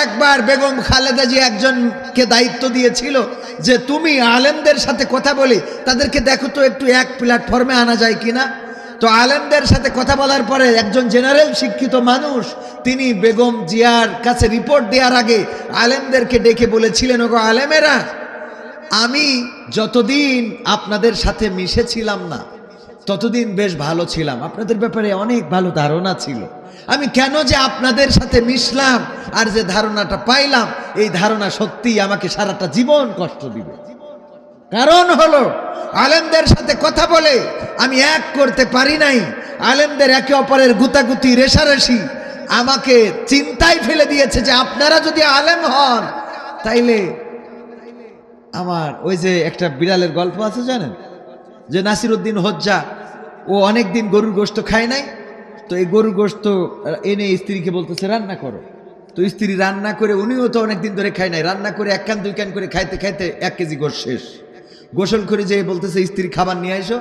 একবার বেগম খালেদা জি একজনকে দায়িত্ব দিয়েছিল যে তুমি আলেমদের সাথে কথা বলে তাদেরকে দেখো তো একটু এক প্ল্যাটফর্মে আনা যায় কিনা। তো আলেমদের সাথে কথা বলার পরে একজন জেনারেল শিক্ষিত মানুষ তিনি বেগম জিয়ার কাছে রিপোর্ট দেওয়ার আগে আলেমদেরকে ডেকে বলেছিলেন, ওগো আলেমেরা, আমি যতদিন আপনাদের সাথে মিশেছিলাম না ততদিন বেশ ভালো ছিলাম, আপনাদের ব্যাপারে অনেক ভালো ধারণা ছিল। আমি কেন যে আপনাদের সাথে মিশলাম আর যে ধারণাটা পাইলাম, এই ধারণা সত্যিই আমাকে সারাটা জীবন কষ্ট দিবে। কারণ হলো আলেমদের সাথে কথা বলে আমি এক করতে পারি নাই। আলেমদের একে অপরের গুতাগুতি রেশারেশি আমাকে চিন্তায় ফেলে দিয়েছে যে আপনারা যদি আলেম হন তাইলে আমার ওই যে একটা বিড়ালের গল্প আছে জানেন, যে নাসিরউদ্দিন হোজ্জা ও অনেকদিন গরুর গোশত খায় নাই, তো এই গরুর গোশত এনে স্ত্রীকে বলতেছে রান্না করো। তো স্ত্রী রান্না করে, উনিও তো অনেকদিন ধরে খায় নাই, রান্না করে এক কান দুই কান করে খাইতে খাইতে 1 কেজি গোশত শেষ। গোসল করে যেয়ে বলতেছে স্ত্রী খাবার নিয়ে আইসো।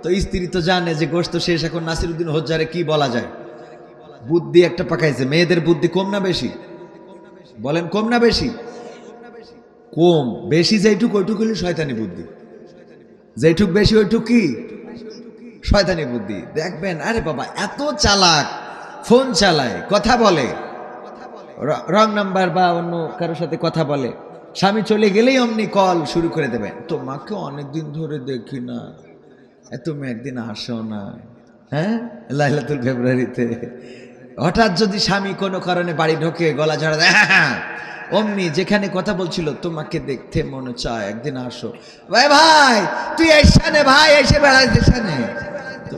তো স্ত্রী তো জানে যে গোশত শেষ, এখন নাসিরউদ্দিন হোজ্জারে কি বলা যায়, বুদ্ধি একটা পাকাইছে। মেয়েদের বুদ্ধি কম না বেশি বলেন, কম না বেশি? কম। বেশি যেইটুক ওইটুক হলে শয়তানি বুদ্ধি, যেইটুক বেশি ওইটুক কি শয়তানি বুদ্ধি। দেখবেন আরে বাবা এত চালাক, ফোন চালায়, কথা বলে, রং নাম্বার বা অন্য কারোর সাথে কথা বলে, স্বামী চলে গেলেই অমনি কল শুরু করে দেবে, তোমাকে অনেকদিন ধরে দেখি না, তুমি একদিন আসো না, হ্যাঁ লাইলাতুল ফেব্রুয়ারিতে। হঠাৎ যদি স্বামী কোনো কারণে বাড়ি ঢোকে, গলা ঝাড়া দেয়, হ্যাঁ অমনি যেখানে কথা বলছিল, তোমাকে দেখতে মনে চায়, একদিন আসো। ভাই ভাই তুই এসানে, ভাই এসে বেড়াইতে সানে। তো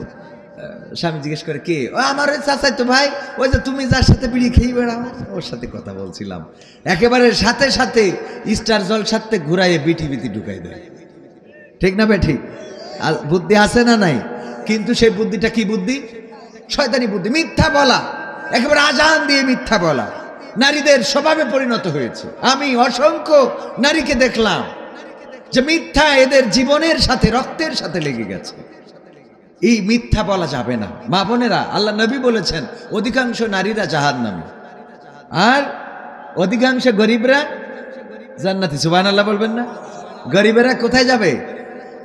স্বামী জিজ্ঞেস করে কে? ও আমার ওই চাচাই তো ভাই, ওই যে তুমি যার সাথে বিড়ি খেয়ে বেড়াও, ওর সাথে কথা বলছিলাম। একেবারে সাথে সাথে স্টার জল সাথে ঘুরাইয়ে বিটি বিটি ঢুকাই দেয়। ঠিক না বে ঠিক? আর বুদ্ধি আছে না নাই? কিন্তু সেই বুদ্ধিটা কি বুদ্ধি? শয়তানি বুদ্ধি। মিথ্যা বলা, একেবারে আজান দিয়ে মিথ্যা বলা নারীদের স্বভাবে পরিণত হয়েছে। আমি অসংখ্য নারীকে দেখলাম যে মিথ্যা এদের জীবনের সাথে, রক্তের সাথে লেগে গেছে। এই মিথ্যা বলা যাবে না। মা বোনেরা, আল্লাহ নবী বলেছেন অধিকাংশ নারীরা জাহান্নামী আর অধিকাংশ গরিবরা জান্নাতি। সুবহানাল্লাহ বলবেন না? গরিবেরা কোথায় যাবে?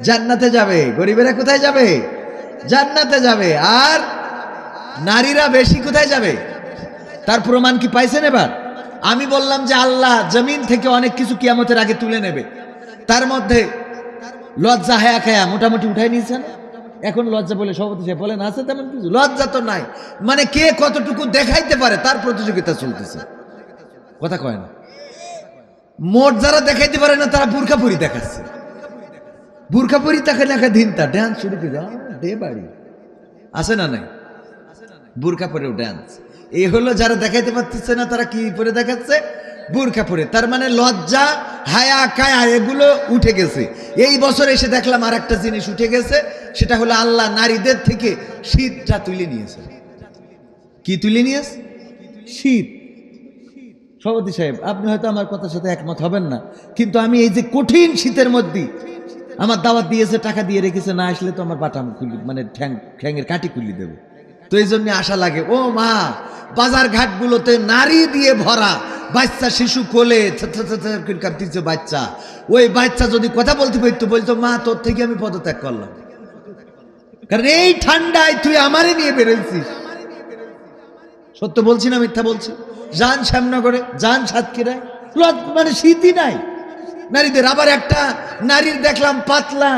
জান্নাতে যাবে। গরিবেরা কোথায় যাবে? জান্নাতে যাবে। আর নারীরা বেশি কোথায় যাবে? তার প্রমাণ কি পাইছেন? এবার আমি বললাম যে আল্লাহ জমিন থেকে অনেক কিছু কিয়ামতের আগে তুলে নেবে, তার মধ্যে লজ্জা হায়া খায়া মোটামুটি উঠাই নিয়েছেন। এখন লজ্জা বলে সভাপতি সাহেব বলেন আছে তেমন কিছু? লজ্জা তো নাই। মানে কে কতটুকু দেখাইতে পারে তার প্রতিযোগিতা চলতেছে। কথা কয় না? মোট যারা দেখাইতে পারে না তারা বুরখাপুরি দেখাচ্ছে। বুরখাপুরি তাকে লেখা দিনটা ড্যান্স শুরু করে দে বাড়ি আছে না নাই? বুরখা পরেও ড্যান্স। এই হলো যারা দেখাইতে পারতেছে না তারা কি পরে দেখাচ্ছে? বুরখা পরে। তার মানে লজ্জা হায়া কায়া এগুলো উঠে গেছে। এই বছর এসে দেখলাম আর একটা জিনিস উঠে গেছে, সেটা হলো আল্লাহ নারীদের থেকে শীতটা তুলে নিয়েছে। কি তুলে নিয়েছে? শীত। সভাপতি সাহেব আপনি হয়তো আমার কথার সাথে একমত হবেন না, কিন্তু আমি এই যে কঠিন শীতের মধ্যে আমার দাওয়াত দিয়েছে, টাকা দিয়ে রেখেছে, না আসলে তো আমার বাটাম খুলি, মানে ঠ্যাঙের কাটি খুলি দেবে। তো এই জন্য আশা লাগে। ও মা, বাজার ঘাটগুলোতে নারী দিয়ে ভরা, বাচ্চা শিশু কোলে কাঁদতেছে বাচ্চা। ওই বাচ্চা যদি কথা বলতে পারতো, বলতো মা তোর থেকে আমি পদত্যাগ করলাম, কারণ এই ঠান্ডায় তুই আমারে নিয়ে বেরোইছিস। সত্য বলছি না মিথ্যা বলছি? যান শ্যামনগরে, যান সাতক্ষীরায়, মানে শীতই নাই নারীদের। আবার একটা নারীর দেখলাম পাতলা,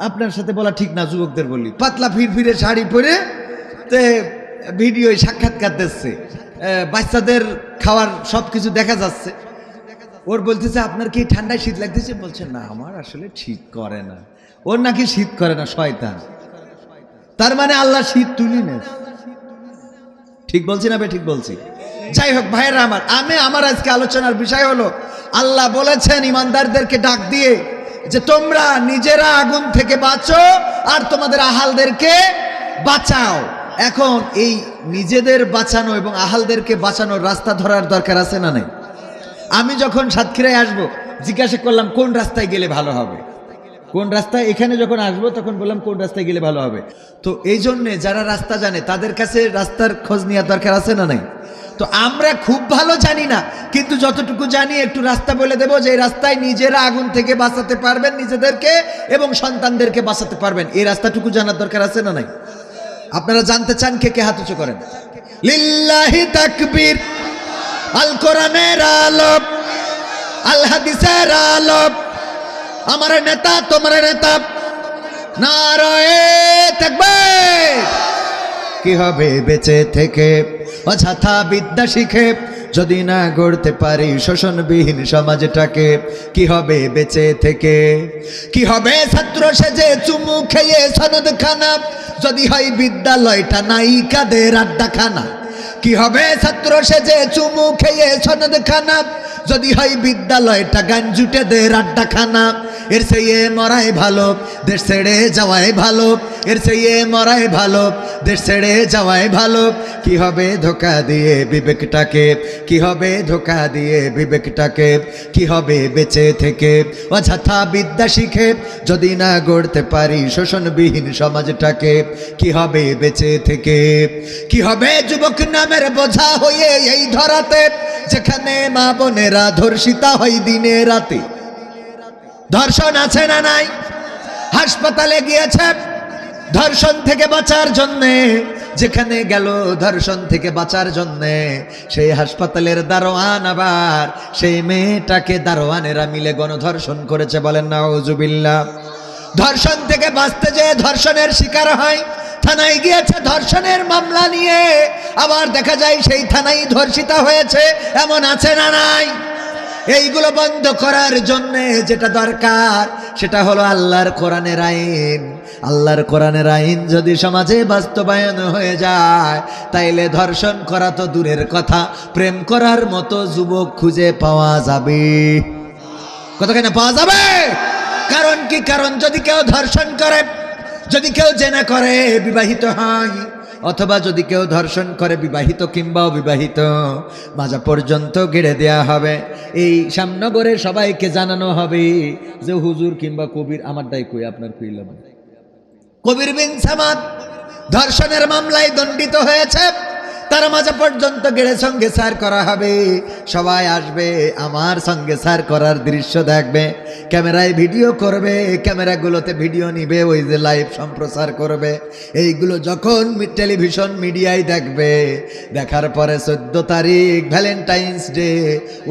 আপনার সাথে বলা ঠিক না, যুবকদের বলি, পাতলা ফিরফিরে শাড়ি পরে তে ভিডিও সাক্ষাৎকার দিচ্ছে, বাচ্চাদের খাওয়ার সবকিছু দেখা যাচ্ছে। ওর বলতেছে আপনার কি ঠান্ডায় শীত লাগতেছে? বলছে না আমার আসলে শীত করে না। ওর নাকি শীত করে না, শয়তান। তার মানে আল্লাহ শীত তুলি নেই। ঠিক বলছি না বে ঠিক বলছি? যাই হোক ভাইয়েরা আমার, আমার আজকে আলোচনার বিষয় হলো আল্লাহ বলেছেন ইমানদারদেরকে ডাক দিয়ে যে তোমরা নিজেরা আগুন থেকে বাঁচো আর তোমাদের আহালদেরকে বাঁচাও। এখন এই নিজেদের বাঁচানো এবং আহালদেরকে বাঁচানোর রাস্তা ধরার দরকার আছে না নাই? আমি যখন সাতক্ষীরায় আসবো জিজ্ঞাসা করলাম কোন রাস্তায় গেলে ভালো হবে, কোন রাস্তায়, এখানে যখন আসবো তখন বললাম কোন রাস্তায় গেলে ভালো হবে। তো এই জন্যে যারা রাস্তা জানে তাদের কাছে রাস্তার খোঁজ নেওয়ার দরকার আছে না নাই? তো আমরা খুব ভালো জানি না, কিন্তু যতটুকু জানি একটু রাস্তা বলে দেব, যে এই রাস্তায় নিজেরা আগুন থেকে বাঁচাতে পারবেন নিজেদেরকে এবং সন্তানদেরকে বাঁচাতে পারবেন। এই রাস্তাটুকু জানার দরকার আছে না নাই? আপনারা জানতে চান? কে কে হাত উঁচু করেন। লিল্লাহি তাকবীর। আল কোরআনের আলো, আল হাদিসের আলো, আমার নেতা তোমার নেতা, নারায়ে তাকবীর। কি হবে বেঁচে থেকে অযথা বিদ্যা শিখে যদি না গড়তে পারি শোষণবিহীন সমাজটাকে? কি হবে বেঁচে থেকে? কি হবে ছাত্র সেজে চুমু খেয়ে সনদ খানা যদি হয় বিদ্যালয়টা নায়িকাদের আড্ডাখানা? কি হবে ছাত্র সেজে চুমু খেয়ে সনদ খানা যদি হয় বিদ্যালয়টা গাঞ্জুটেদের আড্ডাখানা? এর চেয়ে মরাই ভালো দেশ ছেড়ে যাওয়াই ভালো, এর চেয়ে মরাই ভালো দেশ ছেড়ে যাওয়াই ভালো। কি হবে ধোকা দিয়ে বিবেকটাকে, কি হবে ধোকা দিয়ে বিবেকটাকে? কি হবে বেঁচে থেকে অযথা বিদ্যা শিখে যদি না গড়তে পারি শোষণবিহীন সমাজটাকে? কি হবে বেঁচে থেকে? কি হবে যুবক নামের বোঝা হয়ে এই ধরাতে, যেখানে মা বোনেরা ধর্ষিতা হয় দিনে রাতে? ধর্ষণ আছে না নাই? হাসপাতালে গিয়েছে ধর্ষণ থেকে বাঁচার জন্যে, যেখানে গেল ধর্ষণ থেকে বাঁচার জন্যে, সেই হাসপাতালের দারোয়ান আবার সেই মেয়েটাকে দারোয়ানেরা মিলে গণধর্ষণ করেছে। বলেন নাউজুবিল্লাহ। ধর্ষণ থেকে বাঁচতে যে ধর্ষণের শিকার হয়, থানায় গিয়েছে ধর্ষণের মামলা নিয়ে, আবার দেখা যায় সেই থানায় ধর্ষিতা হয়েছে। এমন আছে না নাই? এইগুলো বন্ধ করার জন্য যেটা দরকার সেটা হলো আল্লাহর কোরআনের আইন। আল্লাহর কোরআনের আইন যদি সমাজে বাস্তবায়ন হয়ে যায়, তাইলে ধর্ষণ করা তো দূরের কথা, প্রেম করার মতো যুবক খুঁজে পাওয়া যাবে। কতখানি পাওয়া যাবে? কারণ কি? কারণ যদি কেউ ধর্ষণ করে, যদি কেউ জেনা করে বিবাহিত হয়, অথবা যদি কেউ ধর্ষণ করে বিবাহিত কিংবা অবিবাহিত, মাজা পর্যন্ত গেড়ে দেয়া হবে। এই শ্যামনগরে সবাইকে জানানো হবে যে হুজুর কিংবা কবির, আমার দায় কই আপনার কইলাম, কবির বিন সামাদ ধর্ষণের মামলায় দণ্ডিত হয়েছে, তার মাজা পর্যন্ত গেড়ে সঙ্গে সার করা হবে। সবাই আসবে, আমার সঙ্গে সার করার দৃশ্য দেখবে, ক্যামেরায় ভিডিও করবে, ক্যামেরাগুলোতে ভিডিও নিবে, ওই যে লাইভ সম্প্রচার করবে। এইগুলো যখন টেলিভিশন মিডিয়ায় দেখবে, দেখার পরে 14 তারিখ ভ্যালেন্টাইন্স ডে,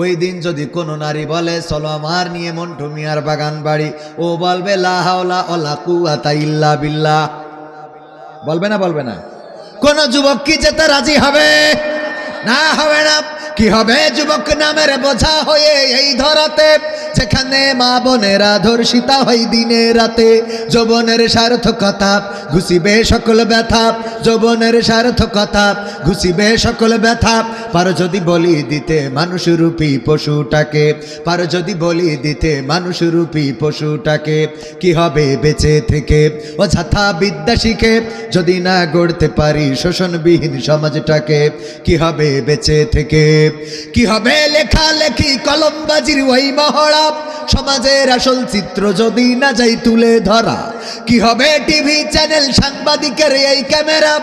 ওই দিন যদি কোনো নারী বলে চলো আমার নিয়ে মন্টু মিয়ার বাগান বাড়ি, ও বলবে লা হাওলা ওয়ালা কুওয়াতা ইল্লা বিল্লাহ। বলবে না? বলবে না? কোন যুবক কি যেতে রাজি হবে? না, হবে না। কি হবে যুবক নামের বোঝা হয়ে এই ধরাতে, যেখানে মা বোনেরা ধর্ষিতা হয় দিনে রাতে? যৌবনের সার্থকতা ঘুষিবে সকল ব্যথা, যৌবনের সার্থকতা ঘুষিবে সকল ব্যথা। পারো যদি বলি দিতে মানুষরূপী পশুটাকে, পারো যদি বলি দিতে মানুষরূপী পশুটাকে? কি হবে বেঁচে থেকে অযথা বিদ্যা শিখে যদি না গড়তে পারি শোষণবিহীন সমাজটাকে? কি হবে বেঁচে থেকে? কি হবে লেখালেখি কলমবাজির ওই মহড়া, সমাজের আসল চিত্র যদি না যাই তুলে ধরা? কি হবে টিভি চ্যানেল সাংবাদিকের এই ক্যামেরা,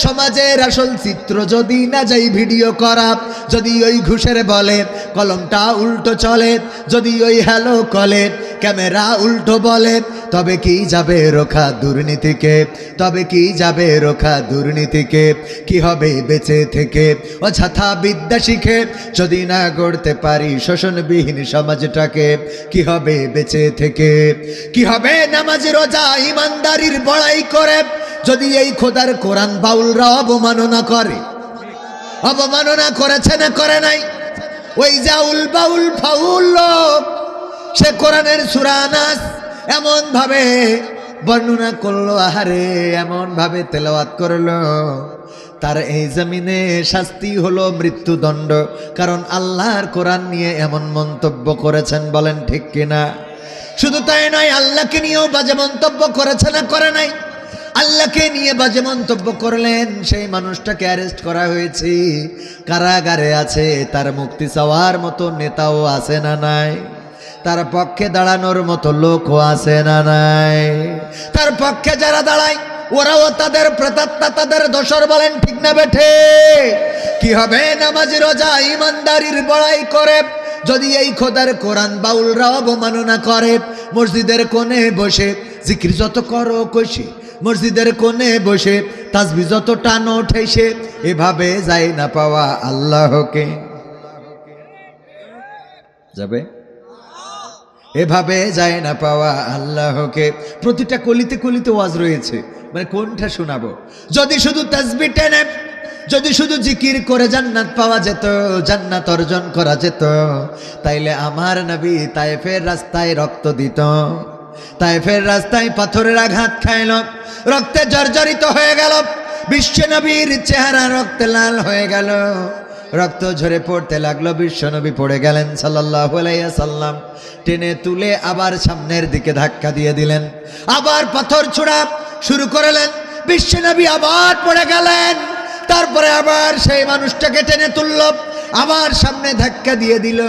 সমাজের আসল চিত্র যদি না যাই ভিডিও করা? যদি ওই ঘুষের বলে কলমটা উল্টো চলে, যদি ওই হ্যালো কলে ক্যামেরা উল্টো বলে, তবে কি যাবে রোখা দুর্নীতিকে? তবে কি যাবে রোখা দুর্নীতিকে? কি হবে বেঁচে থেকে অযথা বিদ্যা শিখে যদি না গড়তে পারি শোষণবিহীন সমাজটাকে? কি হবে বেঁচে থেকে? কি হবে নামাজ রোজা ইমানদারির বড়াই করে যদি এই খোদার কোরআন বাউলরা অবমাননা করে? অবমাননা করেছে না করে নাই? ওই জাউল বাউল ফাউল লোক সে কোরআনের সূরা নাস এমন ভাবে বর্ণনা করলো, আহারে এমন ভাবে তেলাওয়াত করলো, তার এই জমিনে শাস্তি হলো মৃত্যুদণ্ড। কারণ আল্লাহর কোরআন নিয়ে এমন মন্তব্য করেছেন। বলেন ঠিক কিনা? শুধু তাই নয়, আল্লাহকে নিয়েও বাজে মন্তব্য করেছে না করে নাই? আল্লাহকে নিয়ে বাজে মন্তব্য করলেন, সেই মানুষটাকে অ্যারেস্ট করা হয়েছে, কারাগারে আছে। তার মুক্তি চাওয়ার মতো নেতাও আছে না নাই? তার পক্ষে দাঁড়ানোর মতো লোকও আছে না নাই? তার পক্ষে যারা দাঁড়ায় ওরাও তাদের প্রেতাত্মা, তাদের দোসর। বলেন ঠিক না বেঠে? কি হবে নামাজ রোজা ইমানদারির বড়াই করে যদি এই খোদার কোরআন বাউলরা অবমাননা করে? মসজিদের কোণে বসে জিকির যত করো কষে, মসজিদের কোণে বসে তাসবি যত টানো ঠেসে, এভাবে যায় না পাওয়া আল্লাহকে। যাবে? এভাবে যায় না পাওয়া আল্লাহকে। প্রতিটা কলিতে কলিতে ওয়াজ রয়েছে, মানে কোনটা শোনাবো? যদি শুধু তাসবিহ টেনে, যদি শুধু জিকির করে জান্নাত পাওয়া যেত, জান্নাত অর্জন করা যেত, তাইলে আমার নবী তায়েফের রাস্তায় রক্ত দিত, তায়েফের রাস্তায় পাথরের আঘাত খাইল, রক্তে জর্জরিত হয়ে গেল, বিশ্ব নবীর চেহারা রক্তে লাল হয়ে গেল, রক্ত ঝরে পড়তে লাগলো, বিশ্ব নবী পড়ে গেলেন সাল্লাল্লাহু আলাইহি ওয়াসাল্লাম। টেনে তুলে আবার সামনের দিকে ধাক্কা দিয়ে দিলেন, আবার পাথর ছোড়া শুরু করলেন, বিশ্ব নবী আবার পড়ে গেলেন। তারপরে আবার সেই মানুষটাকে টেনে তুলল, আবার সামনে ধাক্কা দিয়ে দিল,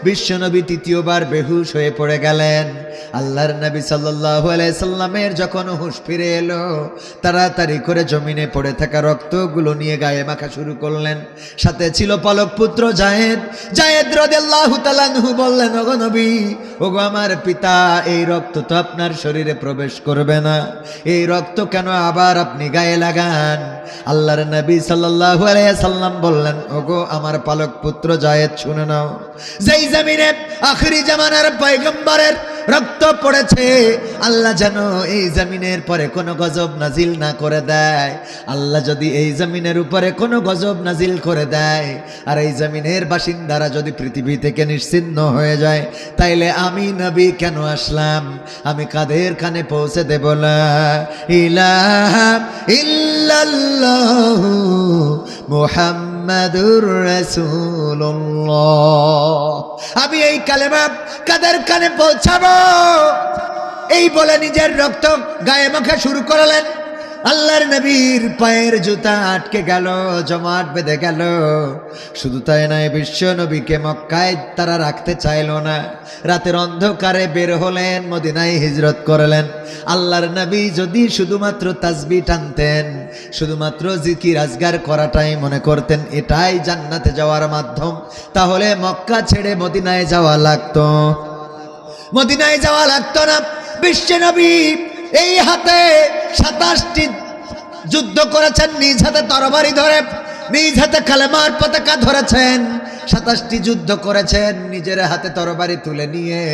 বিশ্বনবী তৃতীয়বার বেহুশ হয়ে পড়ে গেলেন। আল্লাহর নবী সাল্লাল্লাহু আলাইহি সাল্লামের যখন হুঁশ ফিরে এলো, তাড়াতাড়ি করে জমিনে পড়ে থাকা রক্তগুলো নিয়ে গায়ে মাখা শুরু করলেন। সাথে ছিল পালক পুত্র জায়েদ। জায়েদ রাদিয়াল্লাহু তাআলা আনহু বললেন, ওগো নবী, ওগো আমার পিতা, এই রক্ত তো আপনার শরীরে প্রবেশ করবে না, এই রক্ত কেন আবার আপনি গায়ে লাগান? আল্লাহর নবী সাল্লাল্লাহু আলাইহি সাল্লাম বললেন, ওগো আমার পালক পুত্র জায়েদ, শুনে নাও, যেই জমিনে আখিরি জামানার পয়গম্বরের রক্ত পড়েছে, আল্লাহ যেন এই জমিনের পরে কোনো গজব নাজিল না করে দেয়। আল্লাহ যদি এই জমিনের উপরে কোনো গজব নাজিল করে দেয় আর এই জমিনের বাসিন্দারা যদি পৃথিবী থেকে নিশ্চিহ্ন হয়ে যায়, তাইলে আমি নবী কেন আসলাম? আমি কাদের কানে পৌঁছে দেব না ইলাহা ইল্লাল্লাহু মুহাম্মাদুর রাসূলুল্লাহ। আমি এই কালেমা কাদের কানে পৌঁছাবো? এই বলে নিজের রক্ত গায়ে মাখা শুরু করলেন। আল্লাহর নবীর পায়ের জুতা আটকে গেল, জমাট বেঁধে গেল। শুধু তাই নয়, বিশ্ব নবীকে মক্কায় তারা রাখতে চাইল না। রাতের অন্ধকারে বের হলেন, মদিনায় হিজরত করলেন। আল্লাহর নবী যদি শুধুমাত্র তাসবিহ টানতেন, শুধুমাত্র জিকির আজগার করাটাই মনে করতেন এটাই জান্নাতে যাওয়ার মাধ্যম, তাহলে মক্কা ছেড়ে মদিনায় যাওয়া লাগতো, মদিনায় যাওয়া লাগতো না। বিশ্ব নবী এই হাতে 27টি যুদ্ধ করেছেন, নিজ হাতে তরবারি ধরে, নিজ হাতে কালেমার পতাকা ধরেছেন, 27টি যুদ্ধ করেছেন নিজের হাতে তরবারি তুলে নিয়ে।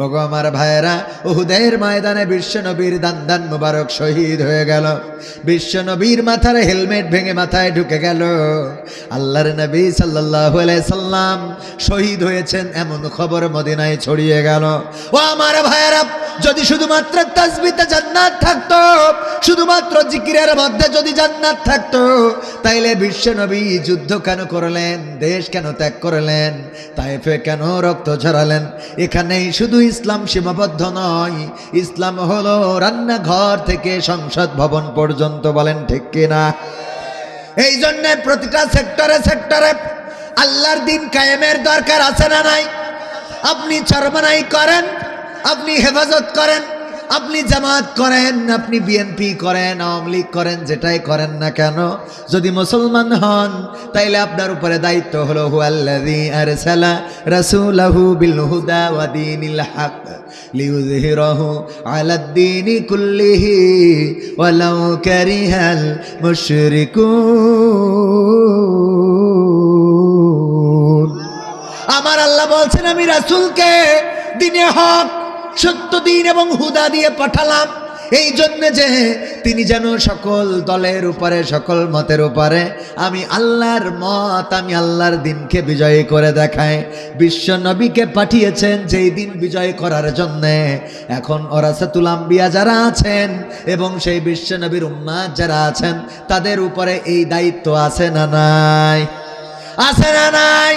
ওগো আমার ভাইয়েরা, উহুদের ময়দানে বিশ্বনবীর দান মুবারক শহীদ হয়ে গেল। বিশ্বনবীর মাথার হেলমেট ভেঙে মাথায় ঢুকে গেল। আল্লাহর নবী সাল্লাল্লাহু আলাইহি সাল্লাম শহীদ হয়েছেন এমন খবর মদিনায় ছড়িয়ে গেল। ও আমার ভাইয়েরা, যদি শুধুমাত্র তাসবিহতে জান্নাত থাকতো, শুধুমাত্র জিকিরের মধ্যে যদি জান্নাত থাকতো, তাইলে বিশ্বনবী যুদ্ধ কেন করলেন? দেশ কেন ত্যাগ করলেন? তায়েফে কেন রক্ত ঝরালেন? এখানেই শুধু ইসলাম সীমাবদ্ধ নয়, ইসলাম হলো রান্নাঘর থেকে সংসদ ভবন পর্যন্ত, বলেন ঠিক কিনা? এই জন্য প্রতিটা সেক্টরে সেক্টরে আল্লাহর দিন কায়েমের দরকার আছে না নাই? আপনি চরমনাই করেন, আপনি হেফাজত করেন, আপনি জামাত করেন, আপনি বিএনপি করেন, আওয়ামী লীগ করেন, যেটাই করেন না কেন, যদি মুসলমান হন, তাইলে আপনার উপরে দায়িত্ব হলো হুয়াল্লাযী আরসালা রাসূলাহু বিল হুদা ওয়া দীনিল হক লিইয়ুযহিরাহু আলাদ-দীনি কুল্লিহি ওয়ালাউ কারিহাল মুশরিকুন। আমার আল্লাহ বলছেন, আমি রাসূলকে দ্বীনে হক, সত্য দিন এবং হুদা দিয়ে পাঠালাম, এই জন্য যে তিনি যেন সকল দলের উপরে, সকল মতের উপরে আমি আল্লাহর মত, আমি আল্লাহর দিনকে বিজয়ী করে দেখায়। বিশ্ব নবীকে পাঠিয়েছেন যেই দিন বিজয় করার জন্যে। এখন ওরাসাতুল আম্বিয়া যারা আছেন এবং সেই বিশ্ব নবীর উম্মাত যারা আছেন, তাদের উপরে এই দায়িত্ব আছে না নাই? আছে না নাই?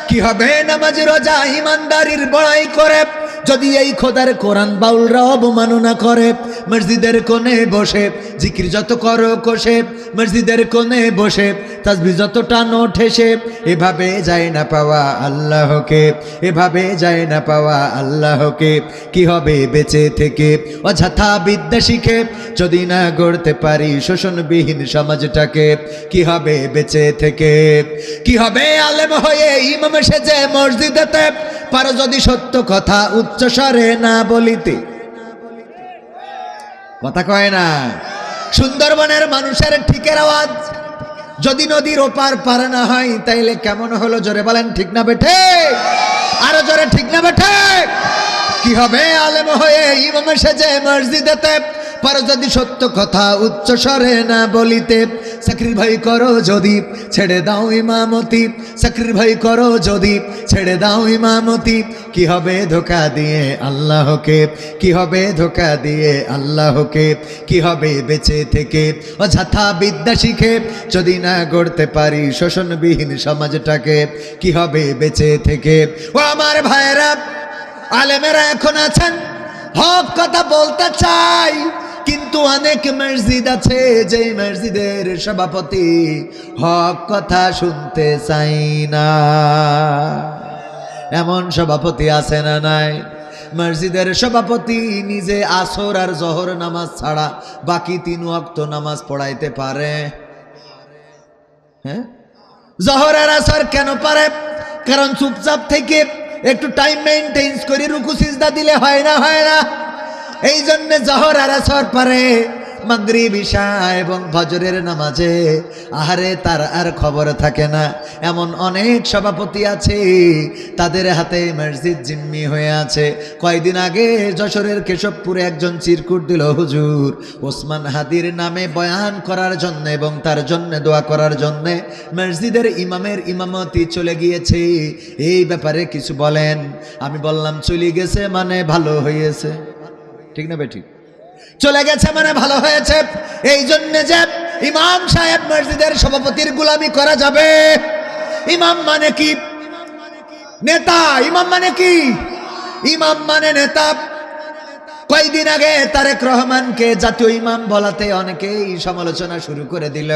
কি হবে নামাজ রোজা ইমানদারির বড়াই করে যদি এই খোদার কোরআন বাউলরা অবমাননা করে, মসজিদের কোণে বসে জিকির যত করো কষে, মসজিদের কোণে বসে তাসবিহ যত টানো ঠেসে, এভাবে যায় না পাওয়া আল্লাহকে, এভাবে যায় না পাওয়া আল্লাহকে। কি হবে বেঁচে থেকে অযথা বিদ্যা শিখে, যদি না গড়তে পারি শোষণবিহীন সমাজটাকে? কি হবে বেঁচে থেকে? কি হবে আলেম হয়ে ইমাম সেজে মসজিদেতে, পারো যদি সত্য কথা উচ্চ স্বরে না বলিতে? কথা কয় না। সুন্দরবনের মানুষের ঠিকের আওয়াজ যদি নদীর ওপার পার না হয়, তাইলে কেমন হলো জোরে বলেন ঠিক না বেঠে? আরো জোরে ঠিক না বেঠে? কি হবে আলেম হয়ে ইমাম সেজে মসজিদেতে, পারো যদি সত্য কথা উচ্চ স্বরে না বলিতে? চাকরির ভয় করো যদি ছেড়ে দাও ইমামতি, চাকরির ভয় করো যদি ছেড়ে দাও ইমামতি। কি হবে ধোঁকা দিয়ে আল্লাহকে, কি হবে ধোঁকা দিয়ে আল্লাহকে? কি হবে বেঁচে থেকে অযথা বিদ্যা শিখে, যদি না গড়তে পারি শোষণবিহীন সমাজটাকে? কি হবে বেঁচে থেকে? ও আমার ভাইয়েরা, আলেমেরা এখন আছেন, হক কথা বলতে চাই, কিন্তু অনেক মসজিদ আছে যে মসজিদের সভাপতি হক কথা শুনতে চাই না। এমন সভাপতি আছে না নাই? মসজিদের সভাপতি নিজে আসর আর জোহর নামাজ ছাড়া বাকি 3 ওয়াক্ত নামাজ পড়াইতে পারে? হ্যাঁ, জোহর আর আসর কেন পারে? কারণ চুপচাপ থেকে একটু টাইম মেইনটেইন করে রুকু সিজদা দিলে হয় না? হয় না? এই জন্য জোহর আর আসর পারে, মাগরিব ইশা এবং ফজরের নামাজে আহারে তার আর খবর থাকে না। এমন অনেক সভাপতি আছে, তাদের হাতে মসজিদ জিম্মি হয়ে আছে। কয়েকদিন আগে যশোরের কেশবপুরে একজন চিরকুট দিল, হুজুর ওসমান হাদির নামে বয়ান করার জন্য এবং তার জন্য দোয়া করার জন্য মসজিদের ইমামের ইমামতি চলে গিয়েছে, এই ব্যাপারে কিছু বলেন। আমি বললাম চলে গেছে মানে ভালো হয়েছে, ঠিক না বেঠিক? চলে গেছে মানে ভালো হয়েছে। এই জন্য যে ইমাম সাহেব মসজিদের সভাপতির গোলামি করা যাবে? ইমাম মানে কি? নেতা। ইমাম মানে কি? ইমাম মানে নেতা। কয়েকদিন আগে তারেক রহমানকে জাতীয় ইমাম বলাতে অনেকেই সমালোচনা শুরু করে দিল।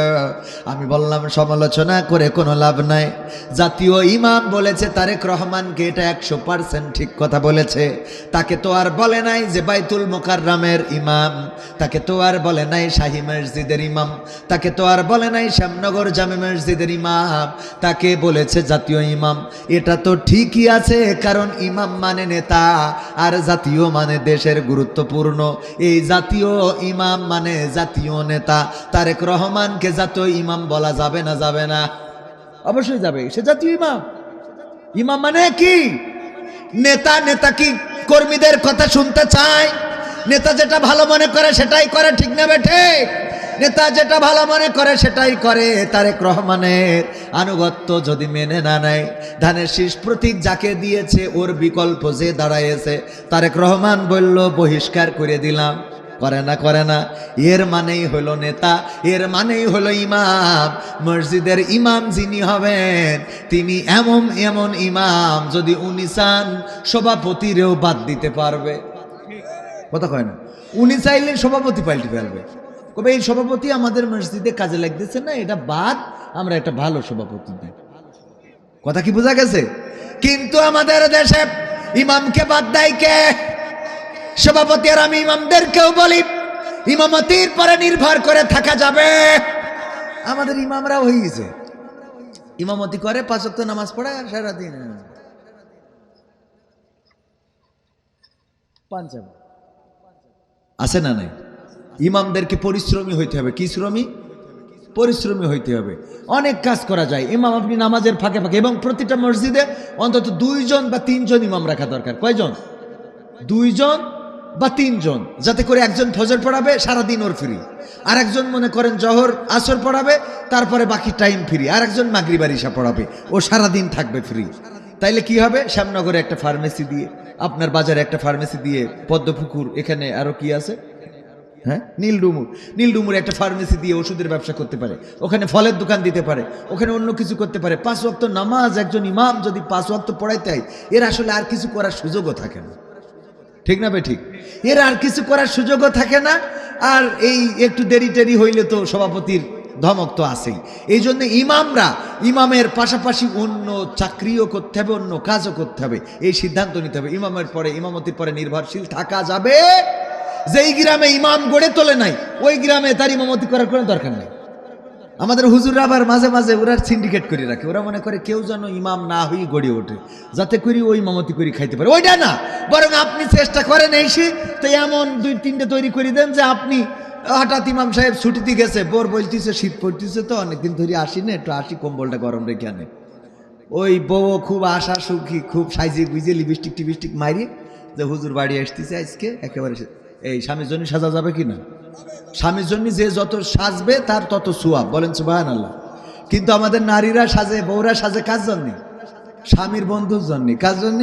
আমি বললাম সমালোচনা করে কোনো লাভ নাই। জাতীয় ইমাম বলেছে তারেক রহমানকে, এটা 100% ঠিক কথা বলেছে। তাকে তো আর বলে নাই যে বাইতুল মোকাররমের ইমাম, তাকে তো আর বলে নাই শাহী মসজিদের ইমাম, তাকে তো আর বলে নাই শ্যামনগর জামে মসজিদের ইমাম, তাকে বলেছে জাতীয় ইমাম। এটা তো ঠিকই আছে, কারণ ইমাম মানে নেতা আর জাতীয় মানে দেশের গুরুত্বপূর্ণ। এই জাতীয় ইমাম মানে জাতীয় নেতা। তারেক রহমানকে জাতীয় ইমাম বলা যাবে না? যাবে না? অবশ্যই যাবে, সে জাতীয় ইমাম। ইমাম মানে কি? নেতা। নেতা কি কর্মীদের কথা শুনতে চায়? নেতা যেটা ভালো মনে করে সেটাই করে, ঠিক না বেঠে? নেতা যেটা ভালো মনে করে সেটাই করে। তারেক রহমানের আনুগত্য যদি মেনে না নেয়, ধানের শীষ প্রতীক যাকে দিয়েছে ওর বিকল্প যে দাঁড়াইছে, তারেক রহমান বলল বহিষ্কার করে দিলাম। করে না? করে না? এর মানেই হলো নেতা, এর মানেই হলো ইমাম। মসজিদের ইমাম যিনি হবেন তিনি এমন এমন ইমাম, যদি উনি চান সভাপতিরেও বাদ দিতে পারবে। কথা কয় না? উনি চাইলে সভাপতি পাল্টে ফেলবে, কবে এই সভাপতি আমাদের মসজিদে কাজে লাগতেছে না, এটা বাদ, আমরা একটা ভালো সভাপতি দিই। কথা কি বোঝা গেছে? কিন্তু আমাদের দেশে ইমামকে বাদ দেয় কে? সভাপতি। আর আমি ইমামদেরকেও বলি, ইমামতির পরে নির্ভর করে থাকা যাবে। আমাদের ইমামরা হয়ে গেছে, ইমামতি করে 5 ওয়াক্ত নামাজ পড়ে আর সারাদিন পাঞ্জাবি আছে না নাই? ইমামদেরকে পরিশ্রমী হইতে হবে। কি শ্রমী? পরিশ্রমী হইতে হবে। অনেক কাজ করা যায়। ইমাম আপনি নামাজের ফাঁকে ফাঁকে, এবং প্রতিটা মসজিদে অন্তত 2 জন বা 3 জন ইমাম রাখা দরকার। কয়জন? 2 জন বা 3 জন, যাতে করে একজন ফজর পড়াবে, সারাদিন ওর ফ্রি। আর একজন মনে করেন জহর আসর পড়াবে, তারপরে বাকি টাইম ফ্রি। আর একজন মাগরিব আর ইশা পড়াবে, ও সারাদিন থাকবে ফ্রি। তাইলে কি হবে? শ্যামনগরে একটা ফার্মেসি দিয়ে, আপনার বাজারে একটা ফার্মেসি দিয়ে, পদ্মপুকুর এখানে আরো কি আছে, হ্যাঁ নীলডুমুর একটা ফার্মেসি দিয়ে ওষুধের ব্যবসা করতে পারে, ওখানে ফলের দোকান দিতে পারে, ওখানে অন্য কিছু করতে পারে। 5 ওয়াক্ত নামাজ একজন ইমাম যদি 5 ওয়াক্ত পড়াইতে হয়, এর আসলে আর কিছু করার সুযোগও থাকে না। ঠিক না বে ঠিক? এর আর কিছু করার সুযোগও থাকে না। আর এই একটু দেরি টেরি হইলে তো সভাপতির ধমক তো আছেই। এই জন্য ইমামের পাশাপাশি অন্য চাকরিও করতে হবে, অন্য কাজও করতে হবে, এই সিদ্ধান্ত নিতে হবে। ইমামের পরে, ইমামতির পরে নির্ভরশীল থাকা যাবে। যেই গ্রামে ইমাম গড়ে তোলে নাই, ওই গ্রামে তার ইমামতি করার কোনো দরকার নেই। আমাদের হুজুররা আবার মাঝে মাঝে ওরা সিন্ডিকেট করে রাখে। ওরা মনে করে কেউ যেন ইমাম না হয়ে গড়ে ওঠে, যাতে করি ওই ইমামতি করে খাইতে পারে। ওইটা না, বরং আপনি চেষ্টা করেন এসে তো এমন 2-3টে তৈরি করে দেন যে আপনি হঠাৎ ইমাম সাহেব ছুটিতে গেছে, বোর বলতেছে, শীত পড়তেছে, তো অনেকদিন ধরে আসি না, একটু আসি, কম্বলটা গরম রেখে আনে। ওই বউ খুব আশা সুখী, খুব সাইজে গুইজে লিপস্টিক টিপস্টিক মারি যে হুজুর বাড়ি আসতেছে আজকে, একেবারে এই স্বামীর জন্য সাজা যাবে কি না? স্বামীর জন্য যে যত সাজবে তার তত সোয়াব, বলেন সুবহানাল্লাহ। কিন্তু আমাদের নারীরা সাজে, বউরা সাজে কার জন্য? স্বামীর বন্ধুর জন্য। কার জন্য?